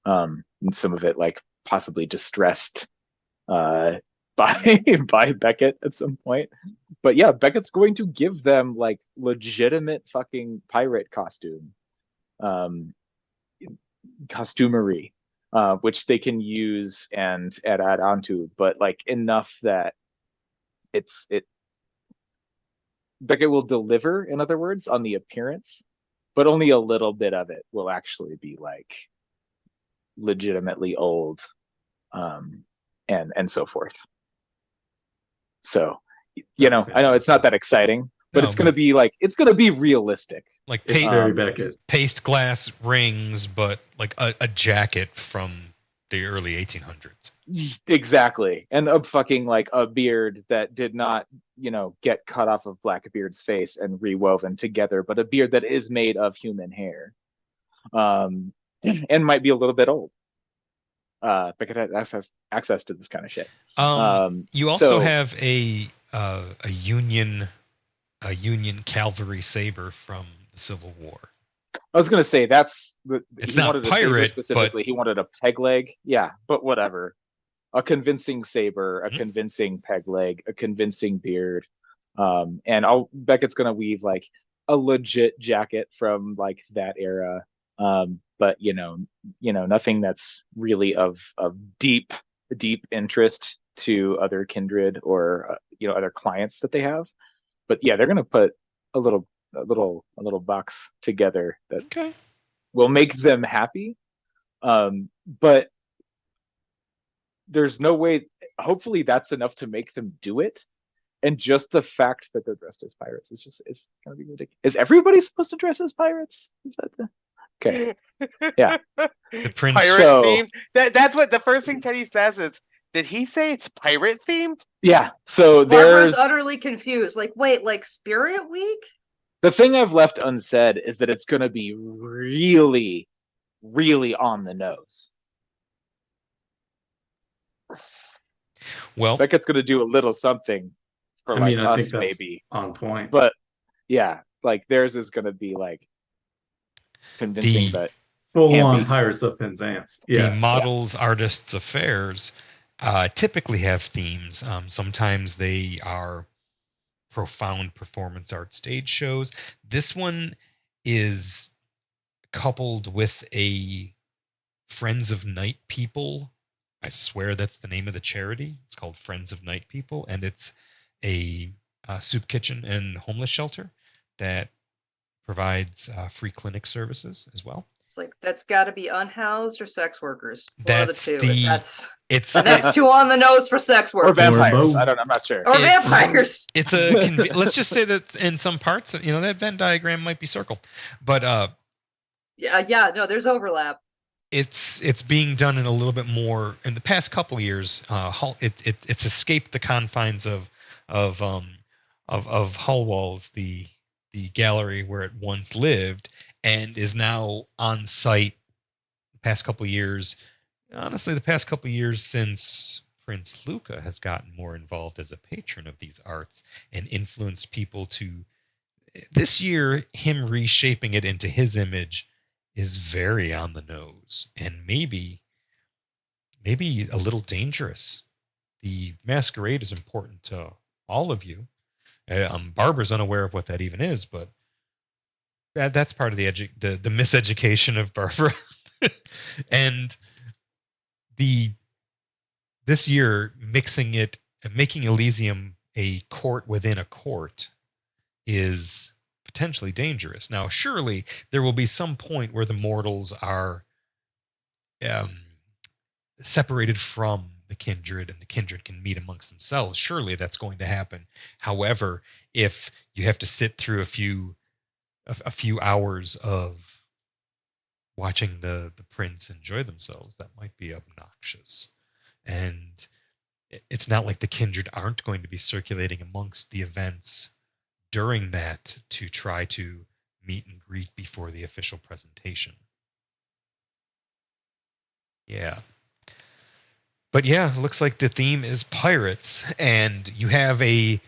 and some of it like possibly distressed by Beckett at some point. But yeah, Beckett's going to give them like legitimate fucking pirate costumery, which they can use and add onto, but like enough that Beckett will deliver, in other words, on the appearance, but only a little bit of it will actually be like legitimately old, and so forth. So, That's I know it's not that exciting, but No, it's gonna be like, it's gonna be realistic. Like It's paste, very Beckett. paste glass rings, but like a jacket from the early 1800s. Exactly. And a fucking like a beard that did not, get cut off of Blackbeard's face and rewoven together, but a beard that is made of human hair. And might be a little bit old. Beckett has access to this kind of shit. You also so- have a Union cavalry saber from the Civil War. I was gonna say It's he not wanted a saber pirate, specifically. He wanted a peg leg. Yeah, but whatever. A convincing saber, a Mhm. convincing peg leg, a convincing beard. And Beckett's gonna weave like a legit jacket from like that era. But nothing that's really of deep interest to other kindred or other clients that they have. But yeah, they're gonna put a little box together that Okay. will make them happy. But there's no way. Hopefully, that's enough to make them do it. And just the fact that they're dressed as pirates it's gonna be ridiculous. Is everybody supposed to dress as pirates? Is that okay? Yeah. The prince. Pirate So- themed. That's what the first thing Teddy says is, did he say it's pirate themed? Yeah. So Barbara's there's utterly confused. Like, wait, like Spirit Week? the thing I've left unsaid is that it's gonna be really, really on the nose. Well, Beckett's gonna do a little something for I mean, like I us, think that's maybe. on point. But yeah, like theirs is gonna be like convincing, The- but Full Can't on be. Pirates of Penzance. the Yeah. models, artists, affairs typically have themes. Sometimes they are profound performance art stage shows. This one is coupled with a Friends of Night People. I swear that's the name of the charity. It's called Friends of Night People, and it's a soup kitchen and homeless shelter that provides free clinic services as well. It's like that's got to be unhoused or sex workers. One That's of the two. the- That's It's that's too on the nose for sex or workers vampires. both. I don't know. I'm not sure. or It's- vampires. it's a let's just say that in some parts, that Venn diagram might be circled, but Yeah, no, there's overlap. it's being done in a little bit more in the past couple of years. It's escaped the confines of um of Hullwalls, the gallery where it once lived, and is now on site. The past couple of years, honestly, the past couple of years since Prince Luca has gotten more involved as a patron of these arts and influenced people to this year, him reshaping it into his image is very on the nose and maybe a little dangerous. The masquerade is important to all of you. Barbara's unaware of what that even is, but that's part of the miseducation of Barbara. And the this year making Elysium a court within a court is potentially dangerous. Now, surely there will be some point where the mortals are separated from the kindred, and the kindred can meet amongst themselves. Surely that's going to happen. However, if you have to sit through a few hours of watching the prince enjoy themselves, that might be obnoxious. And it's not like the kindred aren't going to be circulating amongst the events during that to try to meet and greet before the official presentation. Yeah. But yeah, it looks like the theme is pirates, and you have a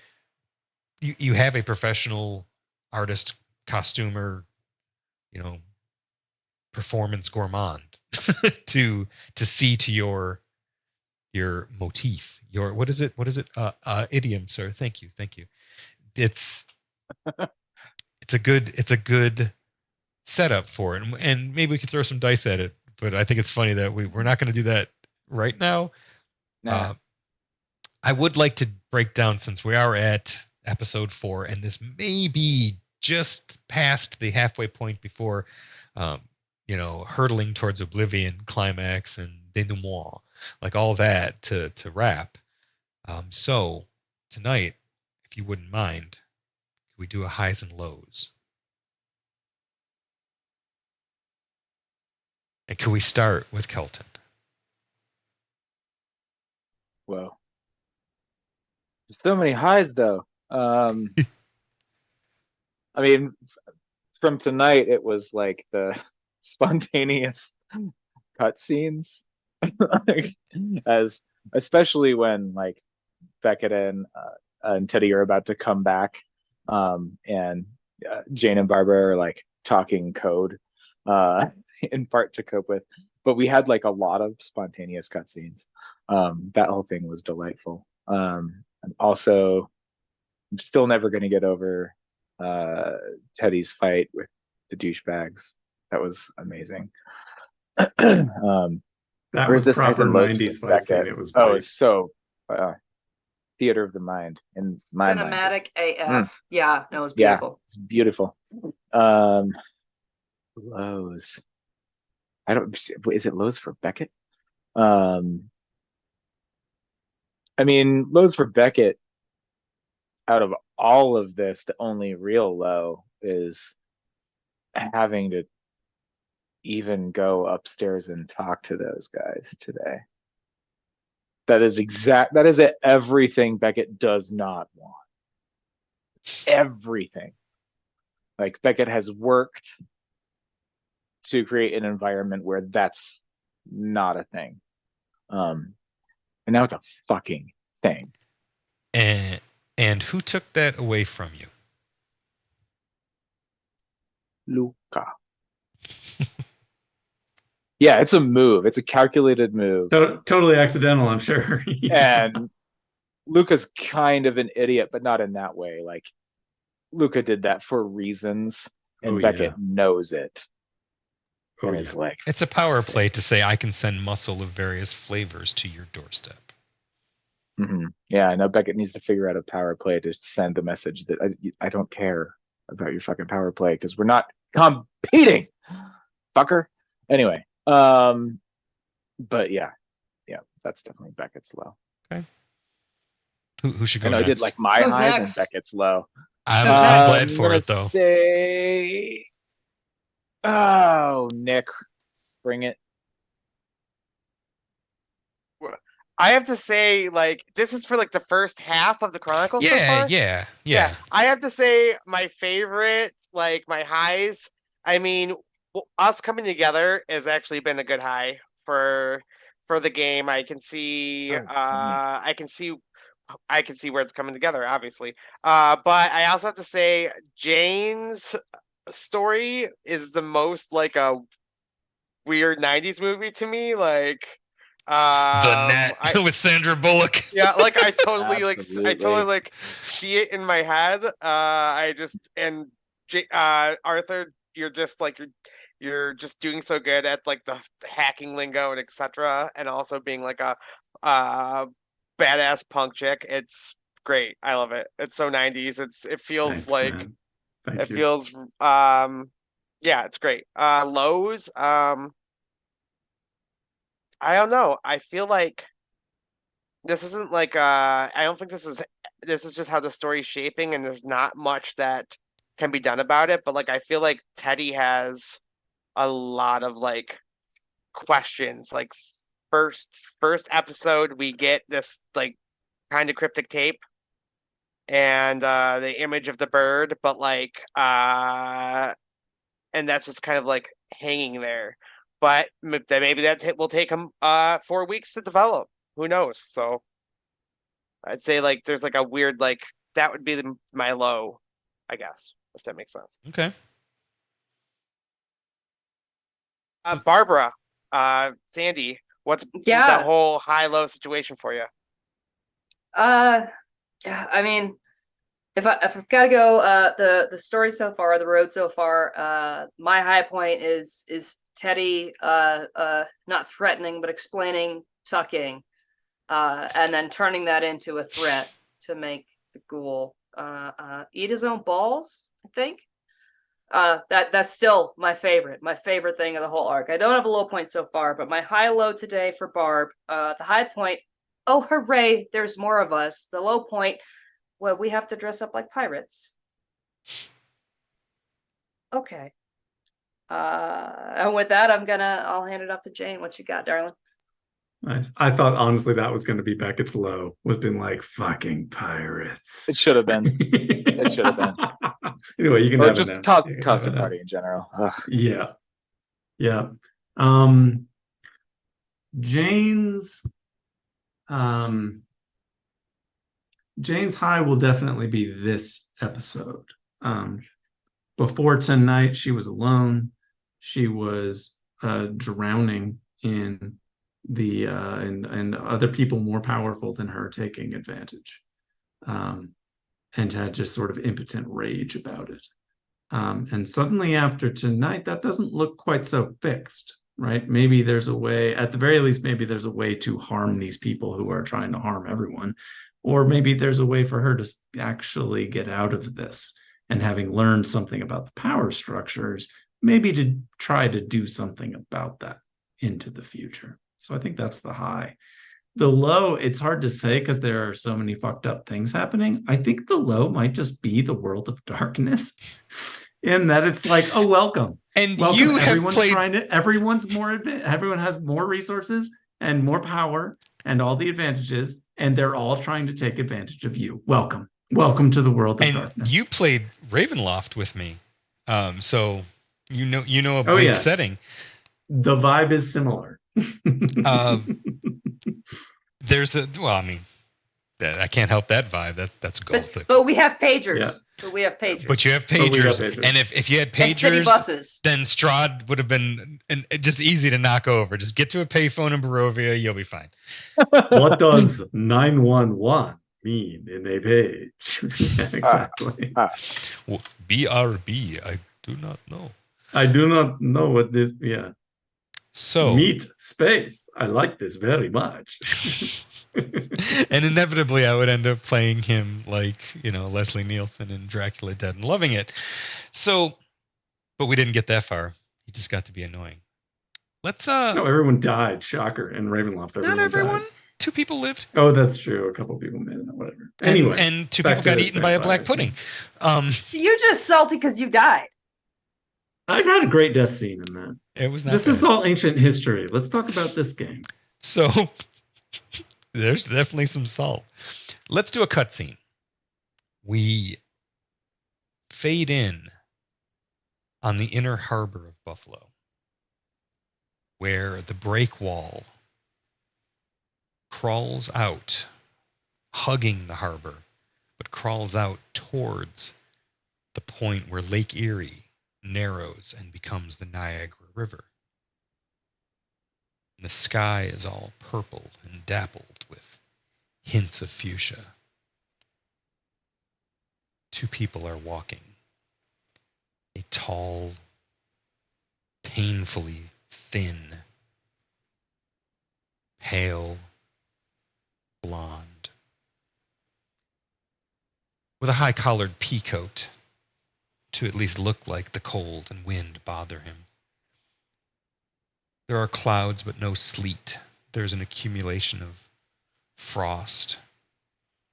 professional artist, costumer, performance gourmand to see to your motif. Your what is it? Idiom, sir. Thank you. It's a good setup for it, and maybe we could throw some dice at it. But I think it's funny that we're not going to do that right now. Nah. I would like to break down, since we are at episode 4, and this may be just past the halfway point before, hurtling towards oblivion, climax, and denouement, like all that to wrap. So tonight, if you wouldn't mind, we do a highs and lows. And can we start with Kelton? Whoa. There's so many highs though. I mean, from tonight, it was like the spontaneous cutscenes, especially when like Beckett and Teddy are about to come back, and Jane and Barbara are like talking code, in part to cope with. But we had like a lot of spontaneous cutscenes. That whole thing was delightful. And also, I'm still never going to get over Teddy's fight with the douchebags. That was amazing. That was this proper Heisenberg's 90s fight scene. It was Oh, great. it's so theater of the mind in my mind. Cinematic AF. Yeah, no, it was beautiful. It's beautiful. Lows. Is it lows for Beckett? I mean, lows for Beckett, out of all of this, the only real low is having to even go upstairs and talk to those guys today. That is everything Beckett does not want. Everything. Like, Beckett has worked to create an environment where that's not a thing. And now it's a fucking thing. And who took that away from you? Luca. Yeah, it's a move. It's a calculated move. Totally accidental, I'm sure. And Luca's kind of an idiot, but not in that way. Like, Luca did that for reasons, and Beckett knows it. And it's like, it's a power play to say, I can send muscle of various flavors to your doorstep. Mm-hmm. Yeah, I know Beckett needs to figure out a power play to send the message that I don't care about your fucking power play because we're not competing, fucker. Anyway, but yeah, that's definitely Beckett's low. Okay. Who should go next? I did like my Who's highs next? and Beckett's low. I'm glad for I'm it though. Say, oh, Nick, bring it. I have to say, like, this is for like the first half of the Chronicles so Yeah, far. yeah. I have to say my favorite, like my highs. I mean, us coming together has actually been a good high for the game. I can see, Oh, I can see where it's coming together, obviously. But I also have to say Jane's story is the most like a weird '90s movie to me. Like, The Net with Sandra Bullock. yeah, like I totally Absolutely. like see it in my head. I just and Arthur, you're just like you're just doing so good at like the hacking lingo and etc. And also being like a badass punk chick. It's great. I love it. It's so '90s. It feels Thanks, like man. Thank it you. feels yeah, it's great. Lows, I don't know. I feel like this isn't like I don't think this is just how the story's shaping and there's not much that can be done about it, but like I feel like Teddy has a lot of like questions. Like first episode we get this like kind of cryptic tape and the image of the bird, but like and that's just kind of like hanging there. But maybe that will take him 4 weeks to develop. Who knows? So I'd say like there's like a weird like that would be my low, I guess, if that makes sense. Okay. Barbara, Sandy, what's Yeah. the whole high-low situation for you? Yeah, I mean, if I've got to go, the story so far, the road so far, my high point is Teddy not threatening but explaining tucking, and then turning that into a threat to make the ghoul eat his own balls, I think. That's still my favorite thing of the whole arc. I don't have a low point so far, but my high low today for Barb, the high point, oh hooray, there's more of us. The low point, well, we have to dress up like pirates. Okay. And with that, I'll hand it off to Jane. What you got, darling? Nice. I thought honestly that was going to be Beckett's low, with being like fucking pirates. It should have been. It should have been. Anyway, you can Or have just it now. You can have costume it now. party in general. Ugh. Yeah. Yeah. Jane's Jane's high will definitely be this episode. Before tonight, she was alone. She was drowning in the and other people more powerful than her taking advantage, and had just sort of impotent rage about it. And suddenly after tonight, that doesn't look quite so fixed, right? Maybe there's a way, at the very least, maybe there's a way to harm these people who are trying to harm everyone. Or maybe there's a way for her to actually get out of this, and having learned something about the power structures, maybe to try to do something about that into the future. So I think that's the high. The low, it's hard to say because there are so many fucked up things happening. I think the low might just be the world of darkness, in that it's like, oh, welcome. And Welcome. you have Everyone's played. trying to, everyone has more resources and more power and all the advantages, and they're all trying to take advantage of you. Welcome. Welcome to the world of And darkness. you played Ravenloft with me, so you know a Oh, big yeah. setting. The vibe is similar. There's I mean, I can't help that vibe. That's a goal. But we have pagers. Yeah. But we have pagers. But you have But we have pagers, pagers. and if you had and city pagers, buses. then Strahd would have been just easy to knock over. Just get to a payphone in Barovia, you'll be fine. What does 911 mean in a page? Yeah, exactly. Well, BRB, I do not know. I do not know what this. Yeah. So Meat space. I like this very much. and inevitably I would end up playing him like, Leslie Nielsen in Dracula Dead and loving it. So, but we didn't get that far. He just got to be annoying. Let's No, everyone died. Shocker. In Ravenloft, not everyone. died. 2 people lived. Oh, that's true. A couple people made it. Whatever. Anyway, and 2 back people to got this eaten by a black vampire pudding. You're just salty because you died. I had a great death scene in that. It was not This bad. is all ancient history. Let's talk about this game. So There's definitely some salt. Let's do a cutscene. We fade in on the inner harbor of Buffalo, where the break wall crawls out, hugging the harbor, but crawls out towards the point where Lake Erie narrows and becomes the Niagara River. And the sky is all purple and dappled with hints of fuchsia. Two people are walking. A tall, painfully thin, pale, blonde, with a high-collared pea coat to at least look like the cold and wind bother him. There are clouds, but no sleet. There's an accumulation of frost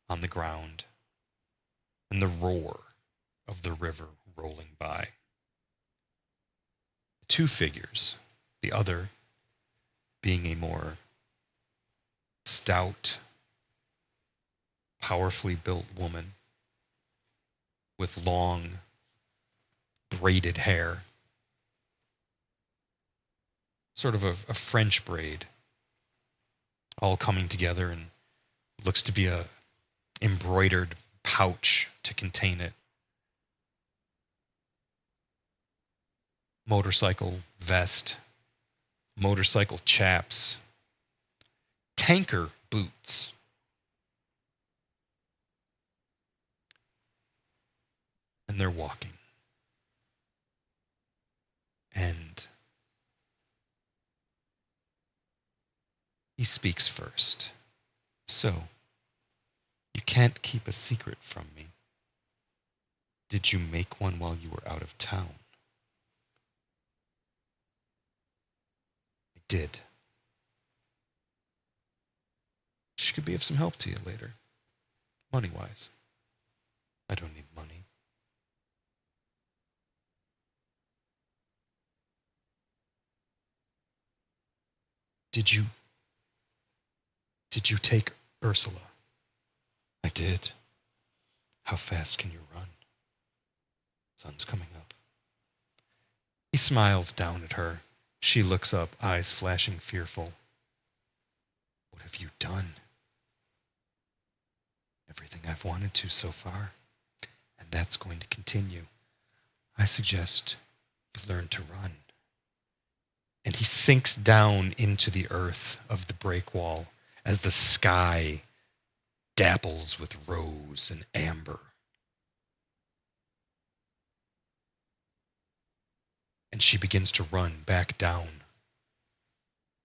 on the ground and the roar of the river rolling by. Two figures, the other being a more stout, powerfully built woman with long, braided hair, sort of a French braid, all coming together, and looks to be a embroidered pouch to contain it. Motorcycle vest, motorcycle chaps, tanker boots. And they're walking. And he speaks first. So, you can't keep a secret from me. Did you make one while you were out of town? I did. She could be of some help to you later. Money-wise. I don't need money. Did you take Ursula? I did. How fast can you run? Sun's coming up. He smiles down at her. She looks up, eyes flashing fearful. What have you done? Everything I've wanted to so far, and that's going to continue. I suggest you learn to run. And he sinks down into the earth of the break wall as the sky dapples with rose and amber. And she begins to run back down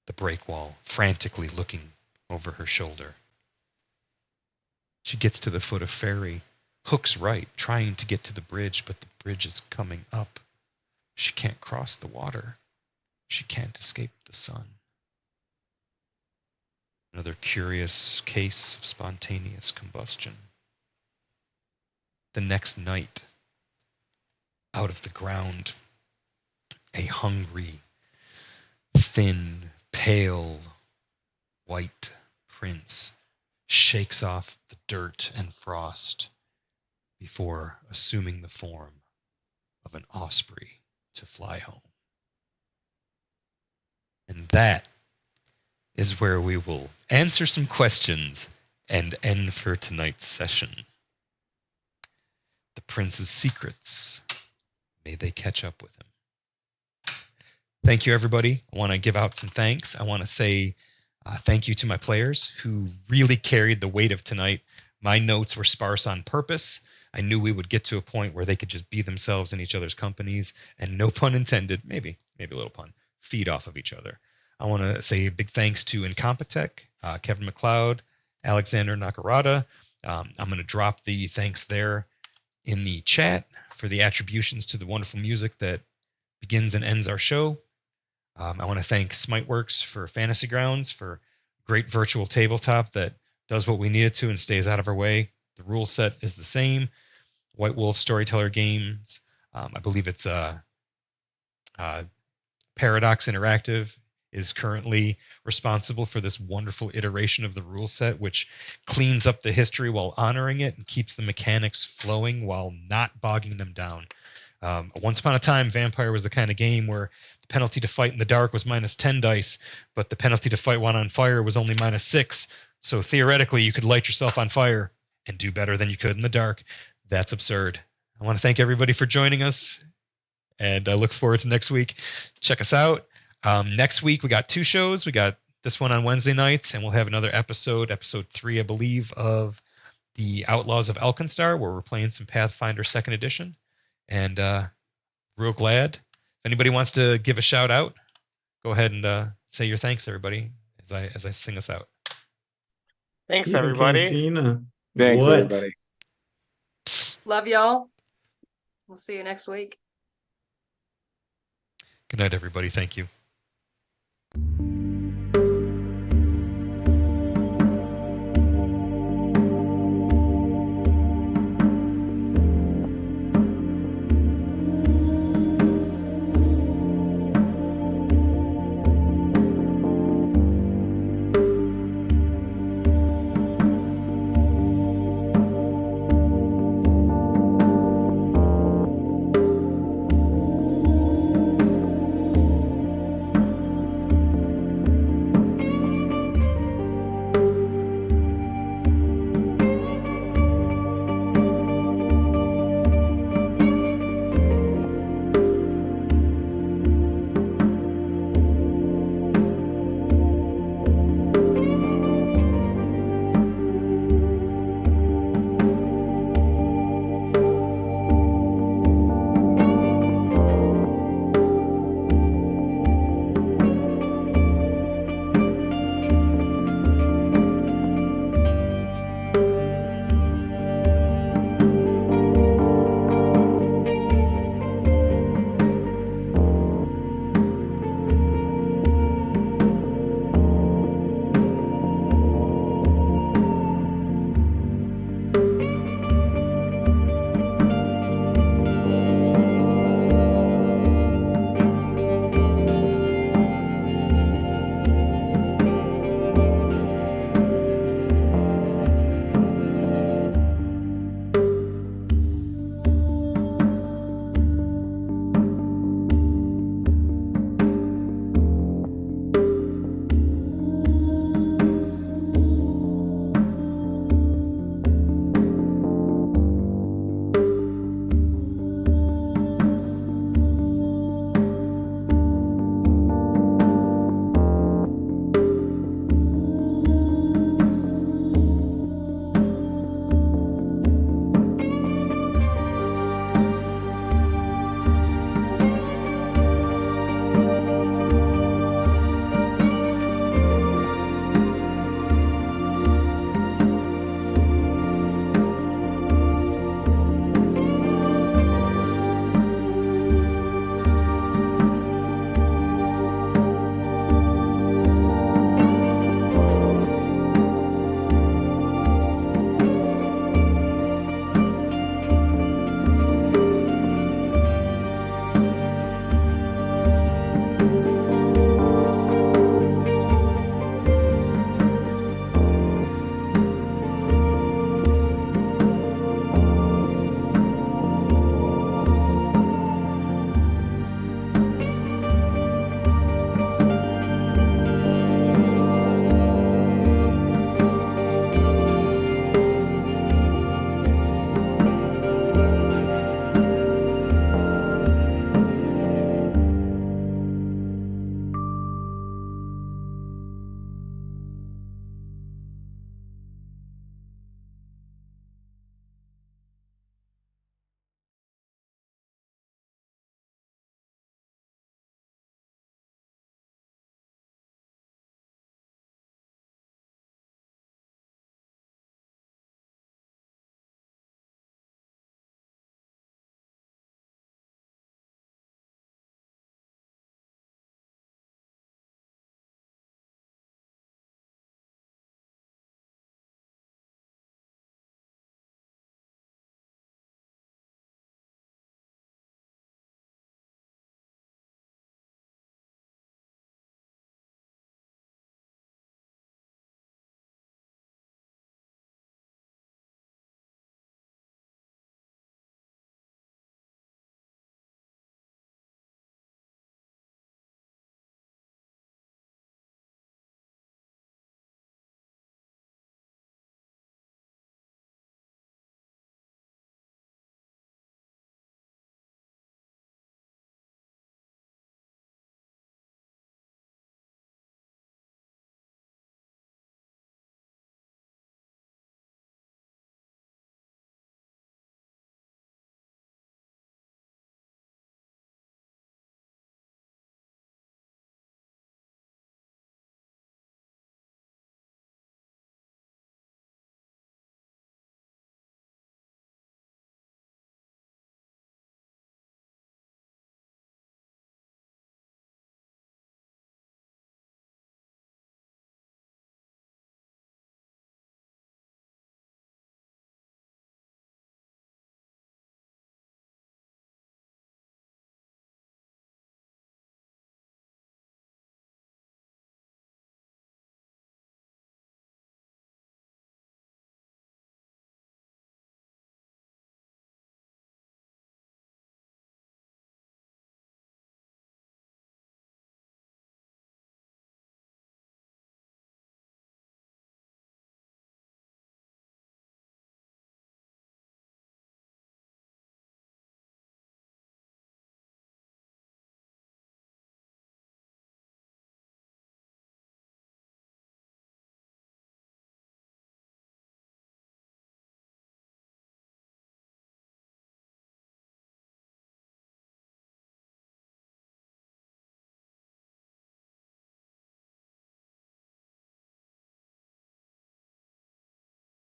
the break wall, frantically looking over her shoulder. She gets to the foot of ferry, hooks right, trying to get to the bridge, but the bridge is coming up. She can't cross the water. She can't escape the sun. Another curious case of spontaneous combustion. The next night, out of the ground, a hungry, thin, pale, white prince shakes off the dirt and frost before assuming the form of an osprey to fly home. And that is where we will answer some questions and end for tonight's session. The prince's secrets. May they catch up with him. Thank you, everybody. I want to give out some thanks. I want to say thank you to my players who really carried the weight of tonight. My notes were sparse on purpose. I knew we would get to a point where they could just be themselves in each other's companies, and no pun intended, maybe a little pun, feed off of each other. I want to say a big thanks to Incompetech, Kevin McLeod, Alexander Nakarada. I'm going to drop the thanks there in the chat for the attributions to the wonderful music that begins and ends our show. I want to thank Smiteworks for Fantasy Grounds, for great virtual tabletop that does what we need it to and stays out of our way. The rule set is the same. White Wolf Storyteller Games. I believe it's Paradox Interactive is currently responsible for this wonderful iteration of the rule set, which cleans up the history while honoring it and keeps the mechanics flowing while not bogging them down. Once upon a time, Vampire was the kind of game where the penalty to fight in the dark was minus 10 dice, but the penalty to fight one on fire was only minus 6. So theoretically, you could light yourself on fire and do better than you could in the dark. That's absurd. I want to thank everybody for joining us, and I look forward to next week. Check us out. Next week, we got 2 shows. We got this one on Wednesday nights, and we'll have another episode 3, I believe, of the Outlaws of Alkenstar, where we're playing some Pathfinder 2nd Edition. And real glad. If anybody wants to give a shout out, go ahead and say your thanks, everybody, as I sing us out. Thanks, Heathen everybody. Cantina. Thanks, What? everybody. Love y'all. We'll see you next week. Good night, everybody. Thank you.